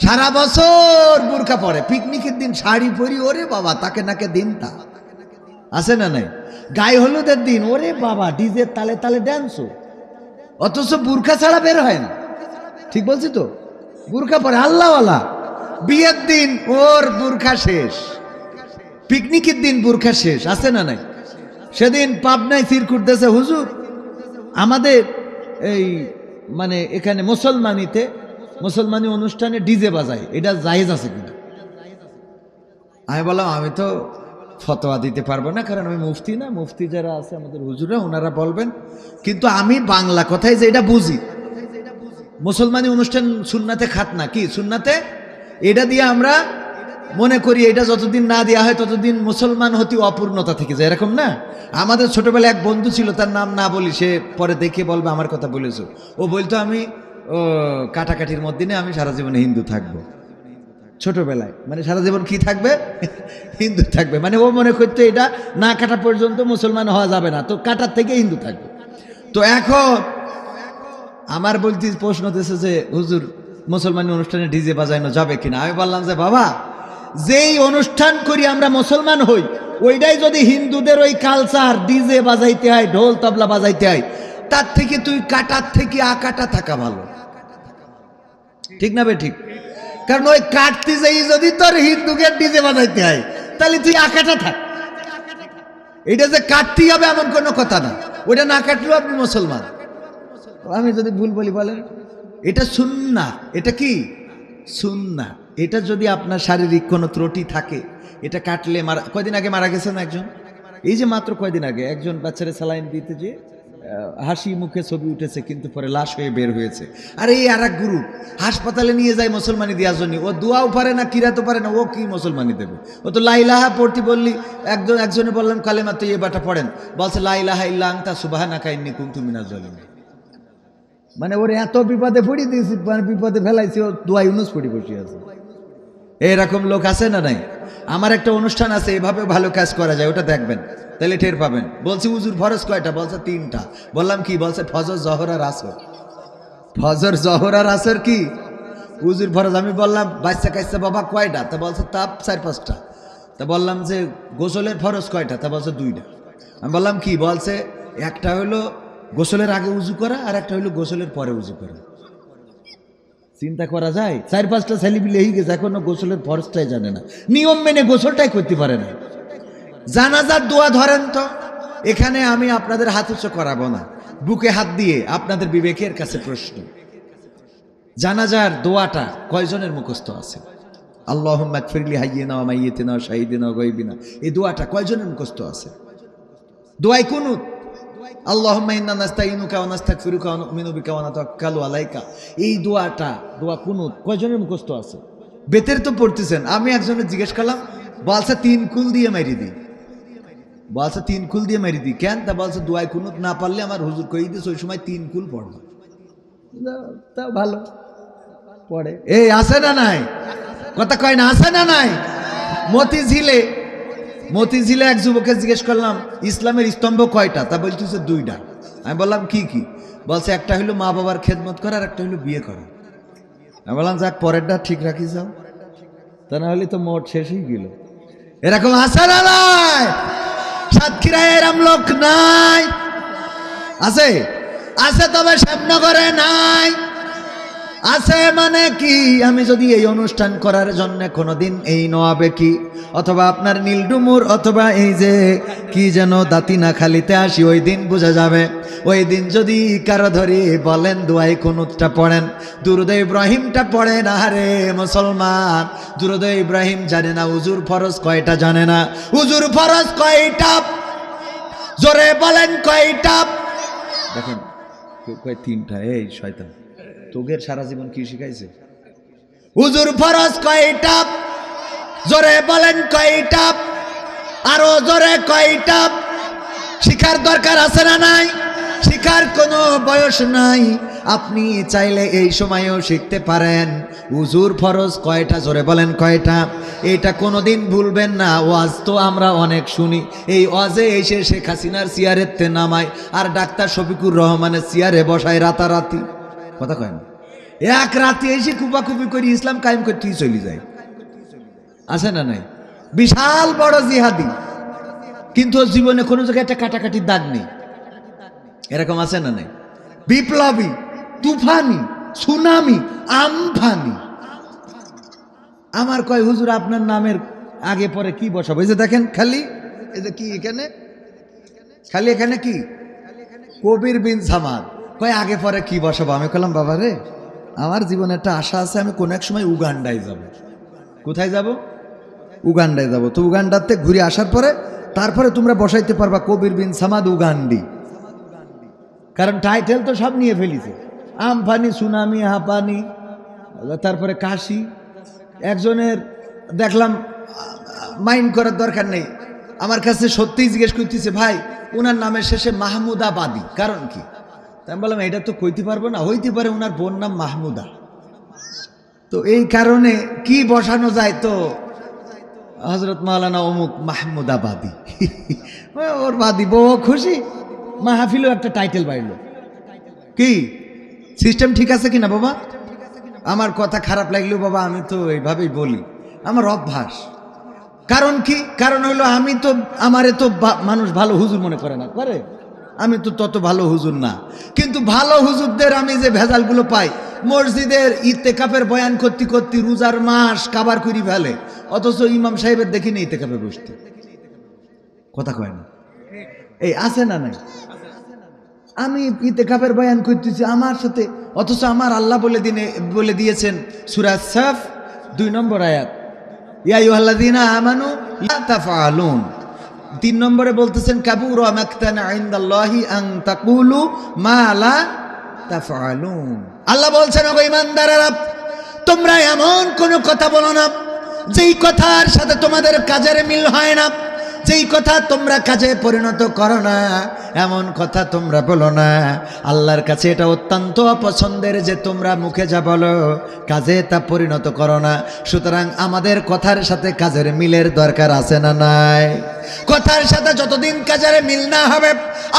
সারা বছর বোরকা পরে, পিকনিকের দিন শাড়ি পরি, ওরে বাবা তাকে নাকে দিনটা আছে না নাই? গায়ে হলুদের দিন, ওরে বাবা ডিজের তালে তালে ড্যান্সও, অথচ বোরকা ছাড়া বের হয় না। ঠিক বলছি তো? বোরকা পরে আল্লাহওয়ালা। বিয়ের দিন ওর বোরকা শেষ, পিকনিকের দিন বোরকা শেষ, আছে না নাই? সেদিন পাবনায় সির করতেছে, হুজুর আমাদের এই মানে এখানে মুসলমানি অনুষ্ঠানে ডিজে বাজায়, এটা জায়েজ আছে কিনা? আমি বললাম আমি তো ফতোয়া দিতে পারবো না, কারণ আমি মুফতি না, মুফতি যারা আছে আমাদের হুজুরা ওনারা বলবেন। কিন্তু আমি বাংলা কথায় যে এটা বুঝি, মুসলমানি অনুষ্ঠান সুন্নাতে খাতনা, কি সুন্নাতে, এটা দিয়ে আমরা মনে করি এটা যতদিন না দেওয়া হয় ততদিন মুসলমান হতে অপূর্ণতা থেকে যায়, এরকম না? আমাদের ছোটবেলায় এক বন্ধু ছিল, তার নাম না বলি, সে পরে দেখে বলবে আমার কথা বলেছো। ও বলতো আমি কাটাকাটির মধ্যে আমি সারা জীবনে হিন্দু থাকবো। ছোটবেলায় মানে সারা জীবন কি থাকবে? হিন্দু থাকবে। মানে ও মনে করতো এটা না কাটা পর্যন্ত মুসলমান হওয়া যাবে না, তো কাটার থেকে হিন্দু থাকবে। তো এখন আমার বলতে প্রশ্ন দিয়েছে যে হুজুর মুসলমানি অনুষ্ঠানে ডিজে বাজানো যাবে কিনা? আমি বললাম যে বাবা, যেই অনুষ্ঠান করি আমরা মুসলমান হই, ওইটাই যদি হিন্দুদের ওই কালচার, ডিজে বাজাইতে হয়, ঢোল তবলা বাজাইতে হয়, তার থেকে তুই কাটার থেকে আকাটা থাকা ভালো। ঠিক না বে ঠিক? কারণ ওই কাটতে যাই যদি তোর হিন্দুকে ডিজে বাজাইতে হয়, তাহলে তুই আকাটা থাক। এটা যে কাটতেই হবে এমন কোনো কথা না, ওইটা না কাটলেও আপনি মুসলমান। আমি যদি ভুল বলি বলেন, এটা সুন্নাহ। এটা কি সুন্নাহ? এটা যদি আপনার শারীরিক কোনো ত্রুটি থাকে, এটা কাটলে কয়দিন আগে মারা গেছেন একজন, এই যে মাত্র কয়দিন আগে একজন বাচ্চারা স্যালাইন দিতে যে হাসি মুখে ছবি উঠেছে, কিন্তু পরে লাশ হয়ে বের হয়েছে। আর এই আর এক গ্রুপ হাসপাতালে নিয়ে যায় মুসলমানি দেওয়ার জন্য, ও দোয়াও পারে না, কিরাতও পারে না, ও কি মুসলমানি দেবে? ও তো লা ইলাহা পড়তে বললি, একজনে বললাম কালেমা তো এবারটা পড়েন, বলছে লা ইলাহা ইল্লা আনতা সুবহানাকা ইন্নী কুনতু মিনাজ জালিমিন। মানে ওর এত বিপদে পড়ি দিয়েছি, মানে বিপদে ফেলাইছি, ও দোয়া ইউনুস পড়ি বসে আছে। এরকম লোক আছে না নাই? আমার একটা অনুষ্ঠান আছে, এভাবে ভালো কাজ করা যায়, ওটা দেখবেন তাহলে টের পাবেন। বলছি হুজুর ফরজ কয়টা? বলছে 3টা। বললাম কি? বলছে ফজর, জহর আর আসর। ফজর, জহর আর আসর কি হুজুর ফরজ? আমি বললাম বাচ্চা কাচ্চা বাবা কয়টা? তা বলছে তাপ 4-5টা। তা বললাম যে গোসলের ফরজ কয়টা? তা বলছে 2টা। আমি বললাম কি? বলছে একটা হলো গোসলের আগে উজু করা, আর একটা হলো গোসলের পরে উজু করা। চিন্তা করা যায়? 4-5টা ছেলেপিলে হয়ে গেছে, এখনো গোসলের ফরজটাই জানে না, নিয়ম মেনে গোসলটাই করতে পারে না। জানাজার দোয়া ধরেন তো, এখানে আমি আপনাদের হাত উঁচু করাবো না, বুকে হাত দিয়ে আপনাদের বিবেকের কাছে প্রশ্ন, জানাজার দোয়াটা কয়জনের মুখস্থ আছে? আল্লাহুম্মা গফিরলি হাইয়িনা ওয়া মাইয়িতিনা ওয়া শাহিদিনা ওয়া গায়বিনা, এই দোয়াটা কয়জনের মুখস্থ আছে? দোয়াই কুনুত, আল্লাহুম্মা ইন্না নাস্তাইনুকা ওয়া নাস্তাগফিরুকা ওয়া নু'মিনু বিকা ওয়া নাতাওয়াক্কালু আলাইকা, এই দোয়াটা, দোয়া কুনুত কয়জনের মুখস্থ আছে? বেতের তো পড়তেছেন। আমি একজনের জিজ্ঞেস করলাম, বলছে 3 কুল দিয়ে মারি দিই। বলছে 3 কুল দিয়ে মারি দিই কেন? তা বলছে দোয়াই কুনুত না পারলে আমার হুজুর কই দিয়েছে ওই সময় 3 কুল পড়বা। তা ভালো পড়ে। এই আছে না নাই? কথা কয় না, আছে না নাই? মতিঝিলে এক যুবকের জিজ্ঞেস করলাম ইসলামের স্তম্ভ কয়টা? তা বলতেছে 2টা। আমি বললাম কি কি? বলছে একটা হইলো মা বাবার খেদমত করা, আর একটা হইলো বিয়ে করা। আমি বললাম যাক পরেরটা ঠিক রাখি যাও, তা না হলে তো মোট শেষই গেল। এরকম আছে না নাই? সাতক্ষীরায় এরম লোক নাই? আছে? আছে, তবে শ্যামনগরে নাই। আছে মানে কি, আমি যদি এই অনুষ্ঠান করার জন্য কোনোদিন এই নওয়াবে কি অথবা আপনার নীলডুমুর অথবা এই যে কি যেন দাতিনাখালিতে আসি, ওই দিন বোঝা যাবে। ওই দিন যদি কারো ধরি বলেন দুয়াই কুনুতটা পড়েন, দুরুদে ইব্রাহিমটা পড়েন, আরে মুসলমান দুরুদে ইব্রাহিম জানে না, হুজুর ফরজ কয়টা জানে না। হুজুর ফরজ কয়টা জোরে বলেন কয়টা? দেখেন কয় তিনটা। এই শয়তান তোগের সারা জীবন কি শিখাইছে? হুজুর ফরজ কয়টা জোরে বলেন কয়টা? আরো জোরে কয়টা? শিখার দরকার আছে না নাই? শিখার কোনো বয়স নাই, আপনি চাইলে এই সময়েও শিখতে পারেন। হুজুর ফরজ কয়টা জোরে বলেন কয়টা? এটা কোনোদিন ভুলবেন না। ওয়াজ তো আমরা অনেক শুনি, এই ওয়াজে এসে শেখ হাসিনার চেয়ারেতে নামায় আর ডাক্তার শফিকুর রহমানের চেয়ারে বসায় রাতারাতি। কথা কয় না, এক রাতে এসে কুপাকুপি করে ইসলাম কায়েম করতেই চলে যায়। আছে না নাই? বিশাল বড় জিহাদি, কিন্তু জীবনে কোনো জায়গায় একটা কাটাকাটির দাগ নেই। এরকম আছে না নাই? বিপ্লবী, তুফানি, সুনামি, আমফানি। আমার কয় হুজুর আপনার নামের আগে পরে কি বসাবো? এই যে দেখেন খালি, এই যে কি এখানে খালি, এখানে কি কবির বিন সামাদ। কয় আগে পরে কি বসাবো? আমি বললাম বাবা রে, আমার জীবনে একটা আশা আছে, আমি কোনো এক সময় উগান্ডায় যাব। কোথায় যাব? উগান্ডায় যাব। তো উগান্ডাতে ঘুরে আসার পরে তারপরে তোমরা বসাইতে পারবা কবির বিন সামাদ উগান্ডি, কারণ টাইটেল তো সব নিয়ে ফেলিছে। আমফানি, সুনামি, হাঁপানি, তারপরে কাশি। একজনের দেখলাম মাইন্ড করার দরকার নেই, আমার কাছে সত্যিই জিজ্ঞেস করতেছে, ভাই ওনার নামের শেষে মাহমুদাবাদী, কারণ কি? আমি বললাম এটা তো কইতে পারবো না, হইতে পারে ওনার বোন নাম মাহমুদা, তো এই কারণে কি বসানো যায়? তো হজরত মাওলানা অমুক মাহমুদাবাদী। ওর বাদী বউ খুশি, মাহফিলও একটা টাইটেল বাইলো। কি সিস্টেম ঠিক আছে কিনা বাবা? আমার কথা খারাপ লাগলেও বাবা আমি তো এইভাবেই বলি, আমার অভ্যাস। কারণ কি? কারণ হইলো আমি তো, আমারে তো মানুষ ভালো হুজুর মনে করে না, করে? আমি তো তত ভালো হুজুর না, কিন্তু ভালো হুজুরদের আমি যে ভেজালগুলো পাই, মসজিদের ইত্তেকাফের বয়ান করতে করতে রোজার মাস কাবার করি ফেলে, অথচ ইমাম সাহেবের দেখিনি ইত্তেকাফে বসতে। কথা কয় না? এই আছে না নাই? আমি ইত্তেকাফের বয়ান করতেছি আমার সাথে, অথচ আমার আল্লাহ বলে দিয়েছেন সূরা সাফ 2 নম্বর আয়াত, ইয়া আইয়ুহাল্লাযীনা আমানু লা তাফআলুন। 3 নম্বরে বলতেছেন কাবুরা মাকতান ইনদাল্লাহি আন তাকুলু মা লা তাফআলুন। আল্লাহ বলছেন ওগো ঈমানদারেরা, তোমরা এমন কোন কথা বলো না যেই কথার সাথে তোমাদের কাজের মিল হয় না, যেই কথা তোমরা কাজে পরিণত করো না, এমন কথা তোমরা বলো না। আল্লাহর কাছে এটা অত্যন্ত অপছন্দের যে তোমরা মুখে যা বলো কাজে তা পরিণত করো না। সুতরাং আমাদের কথার সাথে কাজের মিলের দরকার আছে না নাই? কথার সাথে যতদিন কাজের মিল না হবে,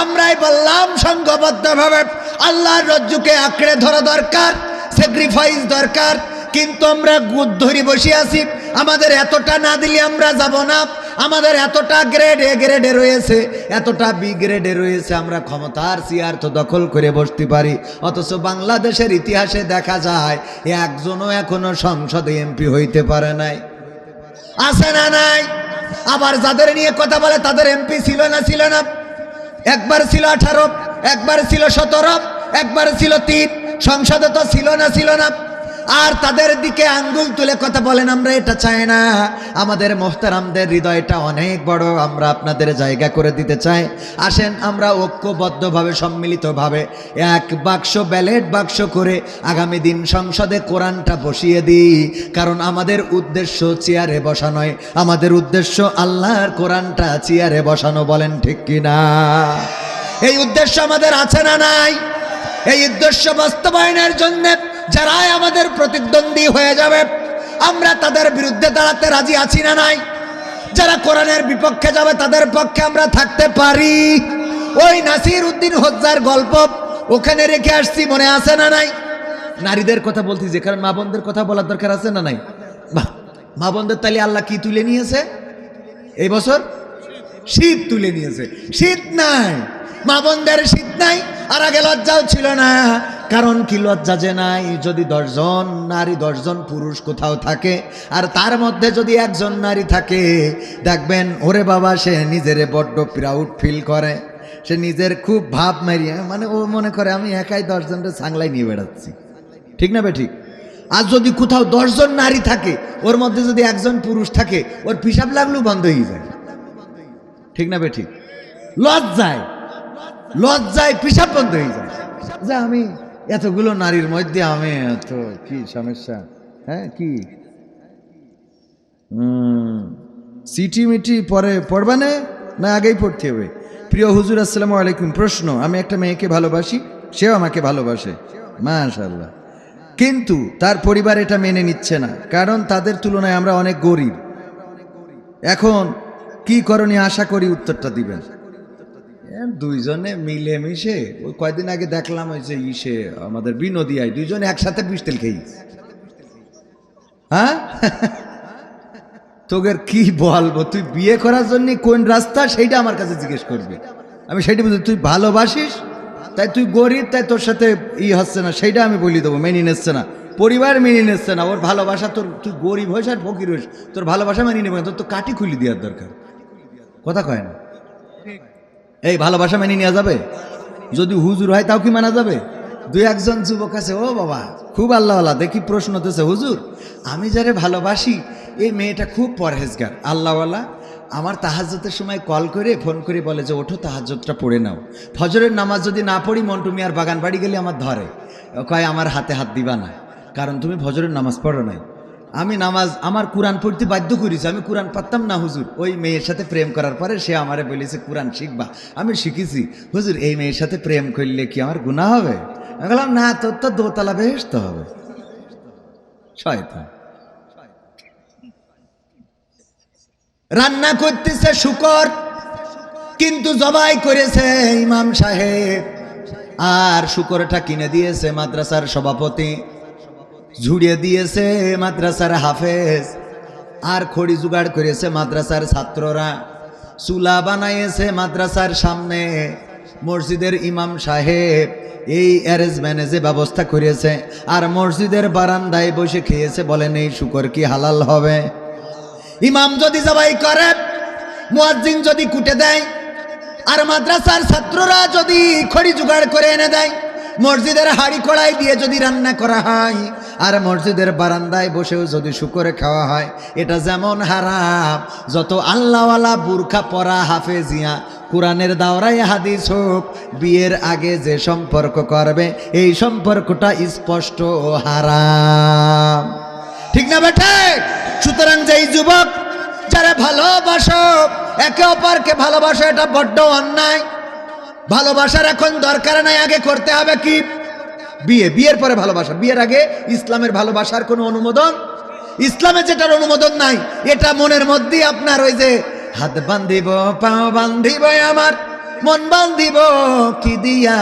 আমরাই বললাম সংঘবদ্ধভাবে আল্লাহর রজ্জুকে আঁকড়ে ধরা দরকার, স্যাক্রিফাইস দরকার। কিন্তু আমরা গুদ ধরি বসে আছি, আমাদের এতটা না দিলে আমরা যাব না, আমাদের এতটা গ্রেড এ গ্রেডে রয়েছে, এতটা বি গ্রেডে রয়েছে, আমরা ক্ষমতার চেয়ার তো দখল করে বসতে পারি। অথচ বাংলাদেশের ইতিহাসে দেখা যায় একজনও এখনো সংসদে এমপি হইতে পারে নাই। আছে না নাই? আবার যাদের নিয়ে কথা বলে তাদের এমপি ছিল না, একবার ছিল 18, একবার ছিল 17, একবার ছিল 3, সংসদে তো ছিল না। আর তাদের দিকে আঙ্গুল তুলে কথা বলেন আমরা এটা চাই না। আমাদের মোহতারামদের হৃদয়টা অনেক বড়, আমরা আপনাদের জায়গা করে দিতে চাই। আসেন আমরা ঐক্যবদ্ধভাবে সম্মিলিতভাবে এক বাক্স ব্যালট বাক্স করে আগামী দিন সংসদে কোরআনটা বসিয়ে দিই। কারণ আমাদের উদ্দেশ্য চেয়ারে বসা নয়, আমাদের উদ্দেশ্য আল্লাহর কোরআনটা চেয়ারে বসানো। বলেন ঠিক কিনা? এই উদ্দেশ্য আমাদের আছে না নাই? এই উদ্দেশ্য বাস্তবায়নের জন্য যারাই আমাদের প্রতিদ্বন্দ্বী হয়ে যাবে আমরা তাদের বিরুদ্ধে দাঁড়াতে রাজি আছি না নাই? যারা কোরআনের বিপক্ষে যাবে তাদের পক্ষে আমরা থাকতে পারি। ওই নাসির উদ্দিন হজ্জার গল্প ওখানে রেখে আসছি, মনে আছে না নাই? নারীদের কথা বলছি যে কারণ মা বোনদের কথা বলার দরকার আছে না নাই? মা বোনদের তাহলে আল্লাহ কি তুলে নিয়েছে এই বছর? শীত তুলে নিয়েছে। শীত নাই, মা বোনদের শীত নাই, আর আগে লজ্জাও ছিল না। কারণ কি লজ্জা যে নাই? যদি 10 জন নারী 10 জন পুরুষ কোথাও থাকে আর তার মধ্যে যদি একজন নারী থাকে, দেখবেন ওরে বাবা সে নিজের বড্ড প্রাউড ফিল করে, সে নিজের খুব ভাব মারিয়ে, মানে ও মনে করে আমি একাই 10 জনের সাংলাই নিয়ে বেড়াচ্ছি। ঠিক না বে ঠিক? আর যদি কোথাও 10 জন নারী থাকে, ওর মধ্যে যদি একজন পুরুষ থাকে, ওর পিশাব লাগলেও বন্ধ হয়ে যায়। ঠিক না বে ঠিক? লজ্জায় পিশাব বন্ধ হয়ে যায়, যে আমি এতগুলো নারীর মধ্যে আমি এত কি সমস্যা। হ্যাঁ কি সিটি মিটি পরে পড়বানে না আগেই পড়তে হবে? প্রিয় হুজুর আসসালামু আলাইকুম। প্রশ্ন, আমি একটা মেয়েকে ভালোবাসি, সেও আমাকে ভালোবাসে, মাশাআল্লাহ, কিন্তু তার পরিবার এটা মেনে নিচ্ছে না, কারণ তাদের তুলনায় আমরা অনেক গরিব। এখন কি করণীয়, আশা করি উত্তরটা দিবেন। দুইজনে মিলেমিশে, ওই কয়দিন আগে দেখলাম ওই যে ইসে আমাদের বিনোদিয়ায় দুইজনে একসাথে পিস্টেল খেয়ে। হ্যাঁ তোদের কি বলবো, তুই বিয়ে করার জন্য কোন রাস্তা সেইটা আমার কাছে জিজ্ঞেস করবি, আমি সেইটা বুঝি। তুই ভালোবাসিস তাই তুই গরিব, তাই তোর সাথে হচ্ছে না, সেইটা আমি বলি দেবো। মেনে নিচ্ছে না, পরিবার মেনে নিচ্ছে না, ওর ভালোবাসা, তোর তুই গরিব হইস আর ফকির হইস, তোর ভালোবাসা মেনে নেবে না, তোর তো কাটি খুলি দেওয়ার দরকার। কথা কয় না? এই ভালোবাসা মেনে নেওয়া যাবে? যদি হুজুর হয় তাও কি মানা যাবে? দুই একজন যুবক আছে, ও বাবা খুব আল্লাহওয়ালা, দেখি প্রশ্ন হতেছে, হুজুর আমি যারে ভালোবাসি এই মেয়েটা খুব পরহেজগার, আল্লাহওয়ালা, আমার তাহাজ্জুদের সময় কল করে ফোন করে বলে যে ওঠো তাহাজ্জুদটা পড়ে নাও, ফজরের নামাজ যদি না পড়ি মন্টু মিয়ার বাগান বাড়ি গেলে আমার ধরে, কয় আমার হাতে হাত দিবা না, কারণ তুমি ফজরের নামাজ পড়ো নাই। আমি নামাজ, আমার কোরআন পড়তে বাধ্য করেছি, আমি কোরআন পারতাম না হুজুর। ওই মেয়ের সাথে প্রেম করার পরে সে আমারে বলেছে কোরআন শিখবা, আমি শিখেছি। হুজুর এই মেয়ের সাথে প্রেম করলে কি আমার গুনাহ হবে? আমি বললাম না, তোর তো দোতলা বেহেশত হবে। শয়তান। রান্না করতেছে শুকর, কিন্তু জবাই করেছে ইমাম সাহেব, আর শুকরটা কিনে দিয়েছে মাদ্রাসার সভাপতি, ঝুড়িয়ে দিয়েছে মাদ্রাসার হাফেজ, আর খড়ি জোগাড় করেছে মাদ্রাসার ছাত্ররা, চুলা বানাইছে মাদ্রাসার সামনে। মসজিদের ইমাম সাহেব এই অ্যারেঞ্জমেন্টে যে ব্যবস্থা করেছে, আর মসজিদের বারান্দায় বসে খেয়েছে। বলেন এই শুকর কি হালাল হবে? ইমাম যদি জবাই করে, মুয়াজ্জিন যদি কুটে দেয়, আর মাদ্রাসার ছাত্ররা যদি খড়ি জোগাড় করে এনে দেয়, মসজিদের হাড়ি কড়াই দিয়ে যদি রান্না করা হয়, আর মসজিদের বারান্দায় বসেও যদি শুকরে খাওয়া হয়, এটা যেমন হারাম যত আল্লাহওয়ালা বুরখা পরা হাফেজিয়া কোরআনের দাওরায় হাদিস হোক, বিয়ের আগে যে সম্পর্ক করবে এই সম্পর্কটা স্পষ্ট হারাম। ঠিক না বেটে? সুতরাং যেই যুবক যারা ভালোবাসো, একে অপরকে ভালোবাসো, এটা বড্ড অন্যায়। ভালোবাসার এখন দরকার নাই, আগে করতে হবে কি? বিয়ে, বিয়ের পরে ভালোবাসা। বিয়ের আগে ইসলামের ভালোবাসার কোনো অনুমোদন, ইসলামে যেটার অনুমোদন নাই, এটা মনের মধ্যে আপনার ওই যে হাত বান্ধিব পাও বান্ধিব আমার মন বান্ধিব কি দিয়া,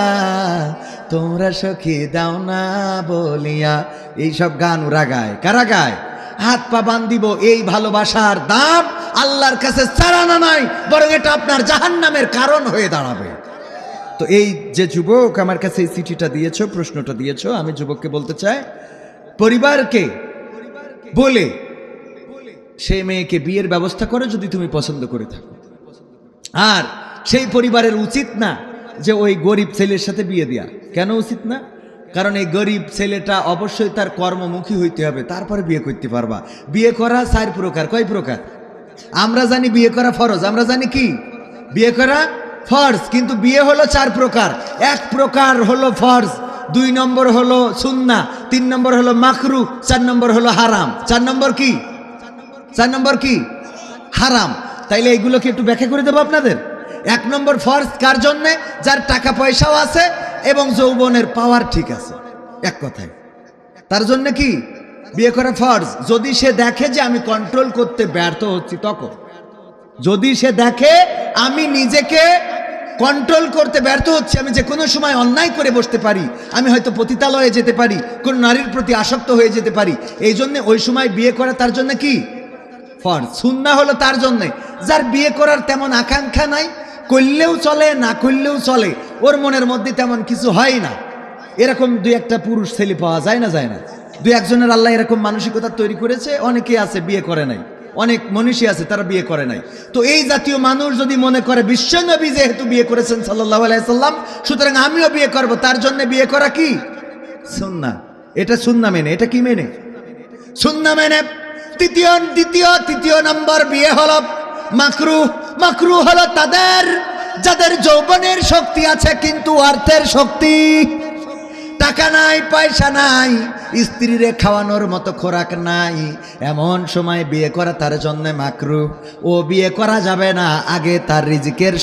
তোমরা সখী দাও না বলিয়া, এইসব গান ওরা গায়। কারা গায়? হাত পা বান্ধিব। এই ভালোবাসার দাম আল্লাহর কাছে চারানা নাই, বরং এটা আপনার জাহান্নামের কারণ হয়ে দাঁড়াবে। তো এই যে যুবক আমার কাছে এই চিঠিটা দিয়েছো, প্রশ্নটা দিয়েছো, আমি যুবককে বলতে চাই, পরিবারকে বলে সেই মেয়েকে বিয়ের ব্যবস্থা করো যদি তুমি পছন্দ করে থাকো। আর সেই পরিবারের উচিত না যে ওই গরিব ছেলের সাথে বিয়ে দেয়া। কেন উচিত না? কারণ এই গরিব ছেলেটা অবশ্যই তার কর্মমুখী হইতে হবে, তারপরে বিয়ে করতে পারবা। বিয়ে করা 4 প্রকার। কয় প্রকার? আমরা জানি বিয়ে করা ফরজ, আমরা জানি কি বিয়ে করা ফরজ, কিন্তু বিয়ে হলো 4 প্রকার। 1 প্রকার হলো ফরজ, 2 নম্বর হলো সুন্নাহ, 3 নম্বর হলো মাকরুহ, 4 নম্বর হলো হারাম। 4 নম্বর কি? 4 নম্বর কি? হারাম। তাইলে এইগুলো কি একটু ব্যাখ্যা করে দেবো আপনাদের। 1 নম্বর ফরজ কার জন্যে? যার টাকা পয়সাও আছে এবং যৌবনের পাওয়ার ঠিক আছে। এক কথায় তার জন্য কি বিয়ে করা ফরজ। যদি সে দেখে যে আমি কন্ট্রোল করতে ব্যর্থ হচ্ছি, তখন যদি সে দেখে আমি নিজেকে কন্ট্রোল করতে ব্যর্থ হচ্ছি, আমি যে কোনো সময় অন্যায় করে বসতে পারি, আমি হয়তো পতিতালয়ে যেতে পারি, কোন নারীর প্রতি আসক্ত হয়ে যেতে পারি, এই জন্য ওই সময় বিয়ে করা তার জন্য কি ফরজ। সুন্নাহ হলো তার জন্যে যার বিয়ে করার তেমন আকাঙ্ক্ষা নাই, করলেও চলে না করলেও চলে, ওর মনের মধ্যে তেমন কিছু হয় না, এরকম দুই একটা পুরুষ ছেলে পাওয়া যায় না, যায় না? দুই একজনের আল্লাহ এরকম মানসিকতা তৈরি করেছে। অনেকে আছে বিয়ে করে নাই, অনেক মনীষী আছে তারা বিয়ে করে নাই। তো এই জাতীয় মানুষ যদি মনে করে বিশ্বনবী যেহেতু বিয়ে করেছেন সাল্লাল্লাহু আলাইহি সাল্লাম, সুতরাং আমিও বিয়ে করব, তার জন্য বিয়ে করা কি সুন্নাহ? এটা সুন্নাহ মেনে, এটা কি মেনে? সুন্নাহ মেনে। তৃতীয় নম্বর বিয়ে হলো মাকরুহ। মাকরুহ হলো তাদের যাদের যৌবনের শক্তি আছে কিন্তু অর্থের শক্তি, টাকা নাই, পয়সা নাই, স্ত্রীরে খাওয়ানোর মতো খোরাক নাই, এমন সময় বিয়ে করা তার জন্য মাকরুহ। ও বিয়ে করা যাবে না, আগে তার রিজিকের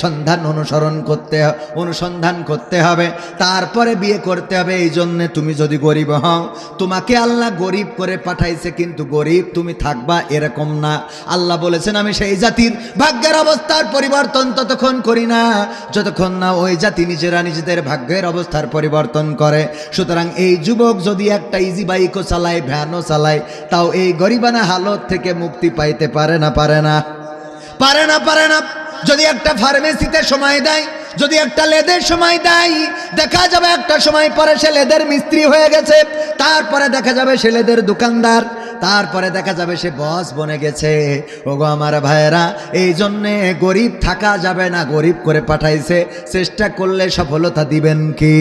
অনুসন্ধান করতে হবে, তারপরে বিয়ে করতে হবে। এই জন্যে তুমি যদি গরিব হও, তোমাকে আল্লাহ গরিব করে পাঠাইছে, কিন্তু গরিব তুমি থাকবা এরকম না। আল্লাহ বলেছেন আমি সেই জাতির ভাগ্যের অবস্থার পরিবর্তন ততক্ষণ করি না যতক্ষণ না ওই জাতি নিজেরা নিজেদের ভাগ্যের অবস্থার পরিবর্তন করে। সুতরাং এই যুবক যদি একটা ইজি বাইকও চালায়, ভ্যানও চালায়, তাও এই গরিবানা হালত থেকে মুক্তি পাইতে পারে না, পারে না, পারে না, পারে না। যদি একটা ফার্মেসিতে সময় দেয়, যদি একটা লেদের সময় দেয়, দেখা যাবে একটা সময় পরে সে লেদের মিস্ত্রি হয়ে গেছে, তারপরে দেখা যাবে সে লেদের দোকানদার, তারপরে দেখা যাবে সে বস বনে গেছে। ওগো আমার ভাইয়েরা, এই জন্যে গরিব থাকা যাবে না, গরিব করে পাঠাইছে, চেষ্টা করলে সফলতা দিবেন কি?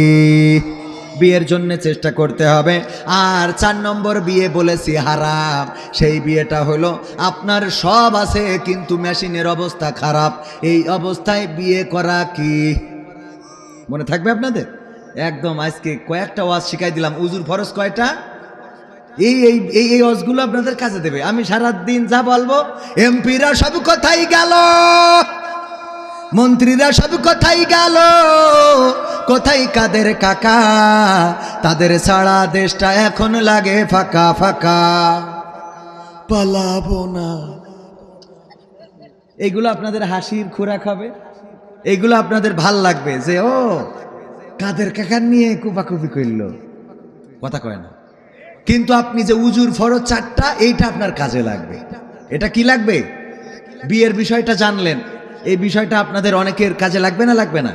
বিয়ের জন্য চেষ্টা করতে হবে। আর 4 নম্বর বিয়ে বলেছি হারাম। সেই বিয়েটা হলো আপনার সব আছে কিন্তু মেশিনের অবস্থা খারাপ, এই অবস্থায় বিয়ে করা কি? মনে থাকবে আপনাদের? একদম আজকে কয়েকটা ওয়াজ শিখাই দিলাম। উজুর ফরজ কয়টা? এই ওয়াজগুলো আপনাদের কাজে দেবে। আমি সারাদিন যা বলবো, এমপিরা সব কোথায় গেল, মন্ত্রীরা সব কোথায় গেল, কোথায় কাদের কাকা, তাদের ছাড়া দেশটা এখন লাগে ফাঁকা ফাঁকা, পালাবো না। এইগুলো আপনাদের হাসির খোরাক হবে, এইগুলো আপনাদের ভাল লাগবে যে ও কাদের কাকার নিয়ে কুপাকুপি করলো, কথা কয় না। কিন্তু আপনি যে উজুর ফরজ 4টা, এইটা আপনার কাজে লাগবে। এটা কি লাগবে? বিয়ের বিষয়টা জানলেন, এই বিষয়টা আপনাদের অনেকের কাজে লাগবে না, লাগবে না?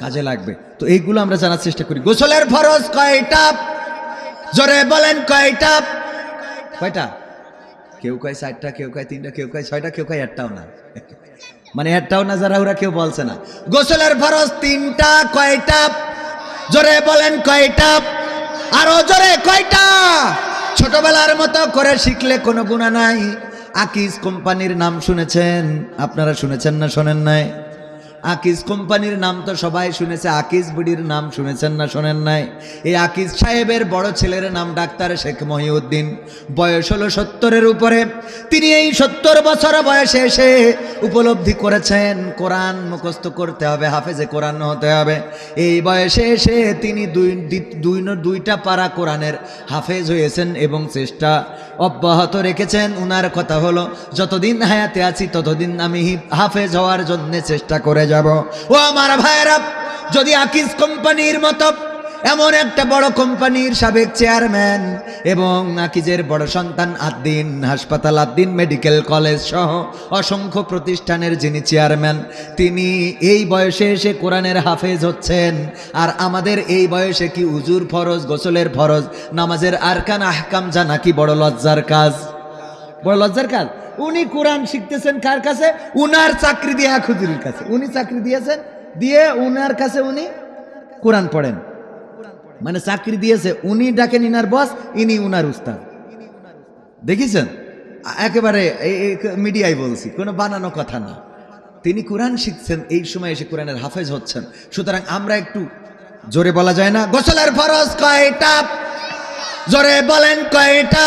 কাজে লাগবে। তো এইগুলো আমরা জানার চেষ্টা করি। গোসলের ফরজ কয়টা? জোরে বলেন কয়টা? কয়টা? কেউ কয় 4টা, কেউ কয় 3টা, কেউ কয় 6টা, কেউ কয় 1টাও না, মানে 1টাও না যারা, ওরা কেউ বলছে না। গোসলের ফরজ 3টা, কয়টা? জোরে বলেন কয়টা? আরো জোরে কয়টা? ছোটবেলার মতো করে শিখলে কোনো গুনাহ নাই। আকিজ কোম্পানির নাম শুনেছেন আপনারা? শুনেছেন না শোনেন নাই? আকিজ কোম্পানির নাম তো সবাই শুনেছে। আকিজ বুড়ির নাম শুনেছেন না শোনেন নাই? এই আকিজ সাহেবের বড় ছেলের নাম ডাক্তার শেখ মহিউদ্দিন। বয়স হলো 70-এর উপরে। তিনি এই 70 বছর বয়সে এসে উপলব্ধি করেছেন কোরআন মুখস্থ করতে হবে, হাফেজে কোরআন হতে হবে। এই বয়সে এসে তিনি দুইটা পারা কোরআনের হাফেজ হয়েছেন এবং চেষ্টা অব্যাহত রেখেছেন। উনার কথা হলো, যতদিন হায়াতে আছি ততদিন আমি হাফেজ হওয়ার জন্য চেষ্টা করে যাব। ও আমার ভাইরা, যদি আকিজ কোম্পানির মতো এমন একটা বড় কোম্পানির সাবেক চেয়ারম্যান এবং আকিজের বড় সন্তান আদ্দিন হাসপাতাল, আদ্দিন মেডিকেল কলেজ সহ অসংখ্য প্রতিষ্ঠানের যিনি চেয়ারম্যান, তিনি এই বয়সে এসে কোরআনের হাফেজ হচ্ছেন, আর আমাদের এই বয়সে কি উজুর ফরজ, গোসলের ফরজ, নামাজের আরকান আহকাম জানা কি বড় লজ্জার কাজ? বড় লজ্জার কাজ। উনি কোরআন শিখতেছেন কার কাছে? উনার চাকরি দিয়ে এক হুজুরের কাছে। উনি চাকরি দিয়েছেন, দিয়ে উনার কাছে উনি কোরআন পড়েন, মানে চাকরি দিয়েছে। উনি ডাকেন ইনার বস, ইনি উনার উস্তাদ। দেখেছেন? একেবারে মিডিয়ায় বলছি, কোনো বানানো কথা না। তিনি কোরআন শিখছেন, এই সময় এসে কোরআনের হাফেজ হচ্ছেন। সুতরাং আমরা একটু জোরে বলা যায় না? গোসলের ফরজ কয়টা? জোরে বলেন কয়টা?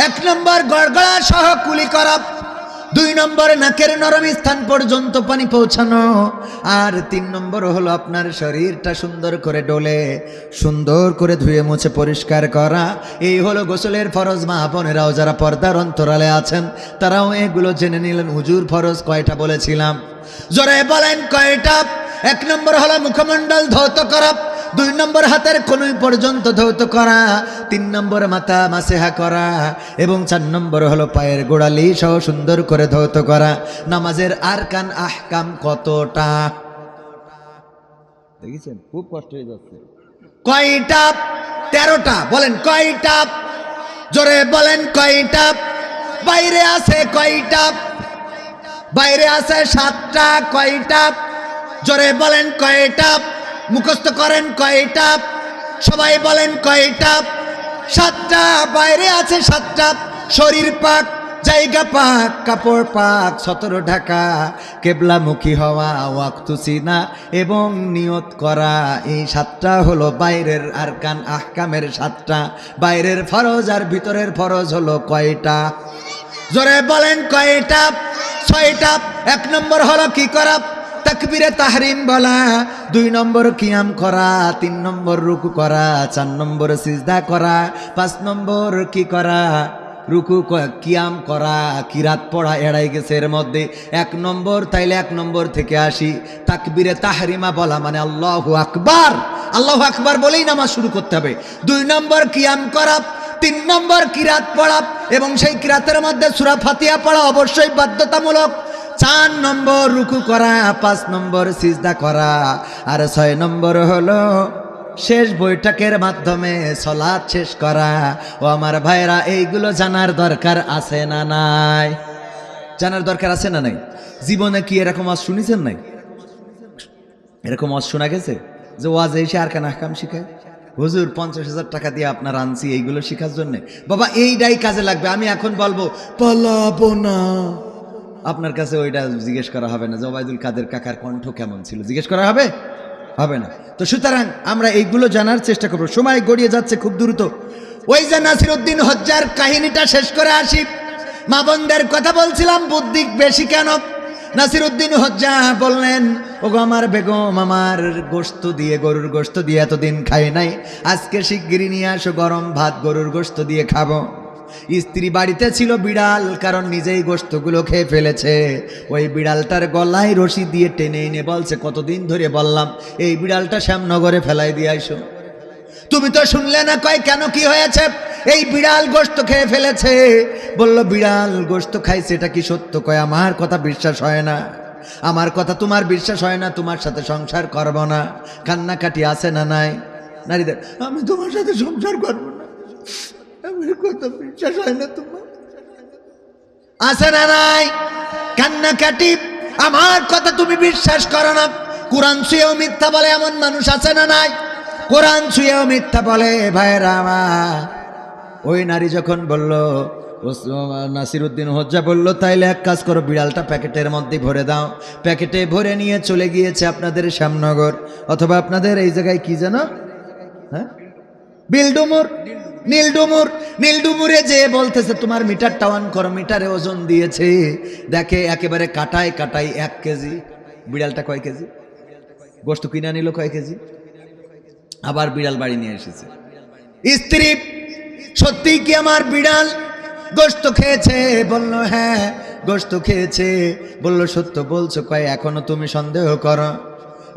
1 নম্বর গড়গড়া সহ কুলি করা, 2 নম্বর নাকের নরম স্থান পর্যন্ত পানি পৌঁছানো, আর 3 নম্বর হলো আপনার শরীরটা সুন্দর করে ডলে সুন্দর করে ধুয়ে মুছে পরিষ্কার করা। এই হলো গোসলের ফরজ। মা বোনেরাও যারা পর্দার অন্তরালে আছেন তারাও এগুলো জেনে নিলেন। হুজুর ফরজ কয়টা বলেছিলাম? জোরে বলেন কয়টা? 1 নম্বর হলো মুখমণ্ডল ধৌত করা, 2 নম্বর হাতের কনুই পর্যন্ত ধৌত করা, 3 নম্বর মাথা মাসেহা করা এবং 4 নম্বর হলো পায়ের গোড়ালি সহ সুন্দর করে ধৌত করা। নামাজের আরকান আহকাম কতটা? দেখেছেন? খুব কষ্ট হয়ে যাচ্ছে। কয়টা? 13টা। বলেন কয়টা? জোরে বলেন কয়টা? বাইরে আছে কয়টা? বাইরে আছে 7টা। কয়টা? জোরে বলেন কয়টা? মুখস্থ করেন কয়টা? সবাই বলেন কয়টা? 7টা। বাইরে আছে 7টা। শরীর পাক, জায়গা পাক, কাপড় পাক, 17 ঢাকা, কেবলামুখী হওয়া, ওয়াক্ত চিনা এবং নিয়ত করা। এই 7টা হলো বাইরের আরকান আহকামের 7টা। বাইরের ফরজ আর ভিতরের ফরজ হলো কয়টা? জোরে বলেন কয়টা? 6টা। 1 নম্বর হলো কি করা? তাকবীরে তাহরিম বলা। 2 নম্বর কিয়াম করা। 3 নম্বর রুকু করা। 4 নম্বর সিজদা করা। 5 নম্বর কি করা? রুকু কিয়াম করা। কিরাত পড়া এড়াই গেছে এর মধ্যে 1 নম্বর। তাইলে 1 নম্বর থেকে আসি। তাকবীরে তাহরিমা বলা মানে আল্লাহু আকবার। আল্লাহু আকবার বলেই নামাজ শুরু করতে হবে। 2 নম্বর কিয়াম করা। 3 নম্বর কিরাত পড়া এবং সেই কিরাতের মধ্যে সূরা ফাতিহা পড়া অবশ্যই বাধ্যতামূলক। 4 নম্বর রুকু করা। 5 নম্বর সিজদা করা। আর 6 নম্বর হলো শেষ বৈঠকের মাধ্যমে সালাত শেষ করা। ও আমার ভাইরা, এইগুলো জানার দরকার আছে না নাই? জানার দরকার আছে না নাই? জীবনে কি এরকম ওয়াজ শুনেছেন? নাই এরকম ওয়াজ শোনা গেছে যে ওয়াজ এসে আর কেন আহকাম শিখায়? হুজুর 50,000 টাকা দিয়ে আপনার আনছি এইগুলো শেখার জন্য। বাবা এইটাই কাজে লাগবে। আমি এখন বলবো পালাবো না, আপনার কাছে ওইটা জিজ্ঞেস করা হবে না যে ওবায়দুল কাদের কাকার কণ্ঠ কেমন ছিল, জিজ্ঞেস করা হবে? হবে না। তো সুতরাং আমরা এইগুলো জানার চেষ্টা করবো। সময় গড়িয়ে যাচ্ছে খুব দ্রুত। ওই যে নাসিরউদ্দিন হজ্জার কাহিনীটা শেষ করে আসি। মা বোনদের কথা বলছিলাম, বুদ্ধি বেশি কেন? নাসিরউদ্দিন হজ্জা বললেন, ওগো আমার বেগম, আমার গোশত দিয়ে, গরুর গোশত দিয়ে এতদিন খাই নাই, আজকে শিগগিরই নিয়ে আসো গরম ভাত, গরুর গোশত দিয়ে খাবো। স্ত্রী বাড়িতে ছিল বিড়াল, কারণ নিজেই গোশতগুলো খেয়ে ফেলেছে। ওই বিড়ালটার গলায় রশি দিয়ে টেনে এনে বলছে, কতদিন ধরে বললাম এই বিড়ালটা শ্যামনগরে ফেলাই দিয়ে আইসো, তুমি তো শুনলে না। কয় কেন, কি হয়েছে? এই বিড়াল গোশত খেয়ে ফেলেছে। বলল বিড়াল গোশত খাইছে, এটা কি সত্য? কয় আমার কথা বিশ্বাস হয় না, আমার কথা তোমার বিশ্বাস হয় না, তোমার সাথে সংসার করব না। কান্নাকাটি আছে না নাই নারীদের? আমি তোমার সাথে সংসার করব না, আমার কথা বিশ্বাস হয় না তোমার, আছে না নাই? কান্নাকাটি, আমার কথা তুমি বিশ্বাস করো না। কোরআন ছুঁয়েও মিথ্যা বলে এমন মানুষ আছে না নাই? কোরআন ছুঁয়েও মিথ্যা বলে। ভাইরা আমার, ওই নারী যখন বলল, নাসিরউদ্দিন হজ্জা বলল, তাইলে এক কাজ করো, বিড়ালটা প্যাকেটের মধ্যে ভরে দাও। প্যাকেটে ভরে নিয়ে চলে গিয়েছে আপনাদের শ্যামনগর, অথবা আপনাদের এই জায়গায় কি যেন, হ্যাঁ, বিলডুমুর, নীলডুমুর। নীলডুমুরে যে বলতেছে তোমার মিটারটা অন করো। মিটারে ওজন দিয়েছে, দেখে একেবারে কাটায় কাটায় 1 কেজি। বিড়ালটা কয় কেজি? গোশত কিনে নিল কয় কেজি? আবার বিড়াল বাড়ি নিয়ে এসেছে। স্ত্রী, সত্যি কি আমার বিড়াল গোশত খেয়েছে? বলল হ্যাঁ গোশত খেয়েছে। বলল সত্য বলছো? কয় এখনো তুমি সন্দেহ করো?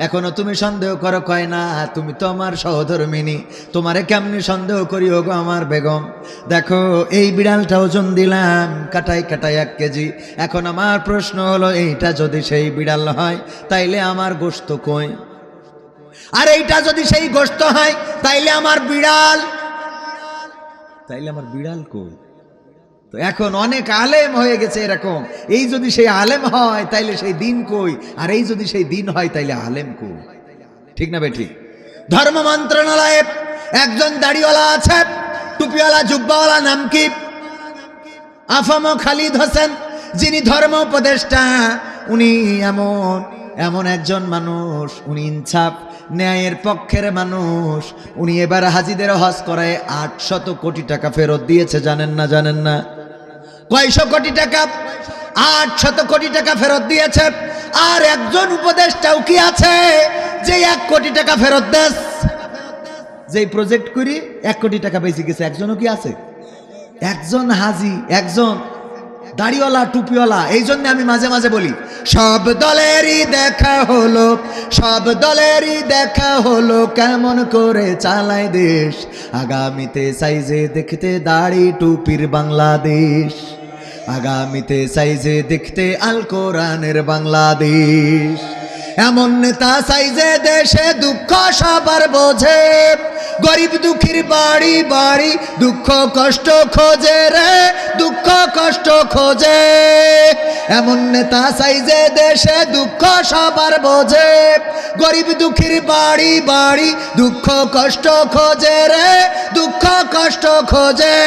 এখনো তুমি সন্দেহ করো? কয় না, তুমি তো আমার সহধর্মিনী, তোমারে কেমনি সন্দেহ করি ওগো আমার বেগম। দেখো এই বিড়ালটা ওজন দিলাম কাটাই কাটাই 1 কেজি। এখন আমার প্রশ্ন হলো, এইটা যদি সেই বিড়াল হয় তাইলে আমার গোশত কই? আর এইটা যদি সেই গোশত হয় তাইলে আমার বিড়াল, তাইলে আমার বিড়াল কই? তো এখন অনেক আলেম হয়ে গেছে এরকম, এই যদি সেই আলেম হয় তাইলে সেই দিন কই? আর এই যদি সেই দিন হয় তাইলে আলেম কই? ঠিক না বে ঠিক? ধর্ম মন্ত্রণালয়ে একজন দাড়িওয়ালা আছে, টুপিওয়ালা, জুব্বাওয়ালা, নাম কি? আফম খালিদ হোসেন, যিনি ধর্ম উপদেষ্টা। উনি এমন একজন মানুষ, উনি ইনসাফ ন্যায়ের পক্ষের মানুষ। উনি এবার হাজিদের হজ করায় 800 কোটি টাকা ফেরত দিয়েছে। জানেন না? জানেন না? কয়শো কোটি টাকা? 800 কোটি টাকা ফেরত দিয়েছে। আর একজন উপদেষ্টাও কি আছে যে 1 কোটি টাকা ফেরত দেশ? যেই প্রজেক্ট করি 1 কোটি টাকা বেশি গেছে, একজনও কি আছে? একজন হাজি, একজন দাড়িওয়ালা, টুপিওয়ালা। এই জন্য আমি মাঝে মাঝে বলি, সব দলেরই দেখা হলো, সব দলেরই দেখা হলো, কেমন করে চালায় দেশ। আগামীতে সাইজে দেখতে দাড়ি টুপির বাংলাদেশ, আগামীতে সাইজে দেখতে আল কোরআনের বাংলাদেশ। এমন নেতা সাইজে দেশে দুঃখ সবার বোঝে, গরিব দুঃখীর বাড়ি বাড়ি দুঃখ কষ্ট খোঁজে রে, দুঃখ কষ্ট খোঁজে। এমন নেতা চাই যে দেশে দুঃখ সবার বোঝে। গরিব দুঃখীর বাড়ি বাড়ি দুঃখ কষ্ট খোঁজে রে, দুঃখ কষ্ট খোঁজে।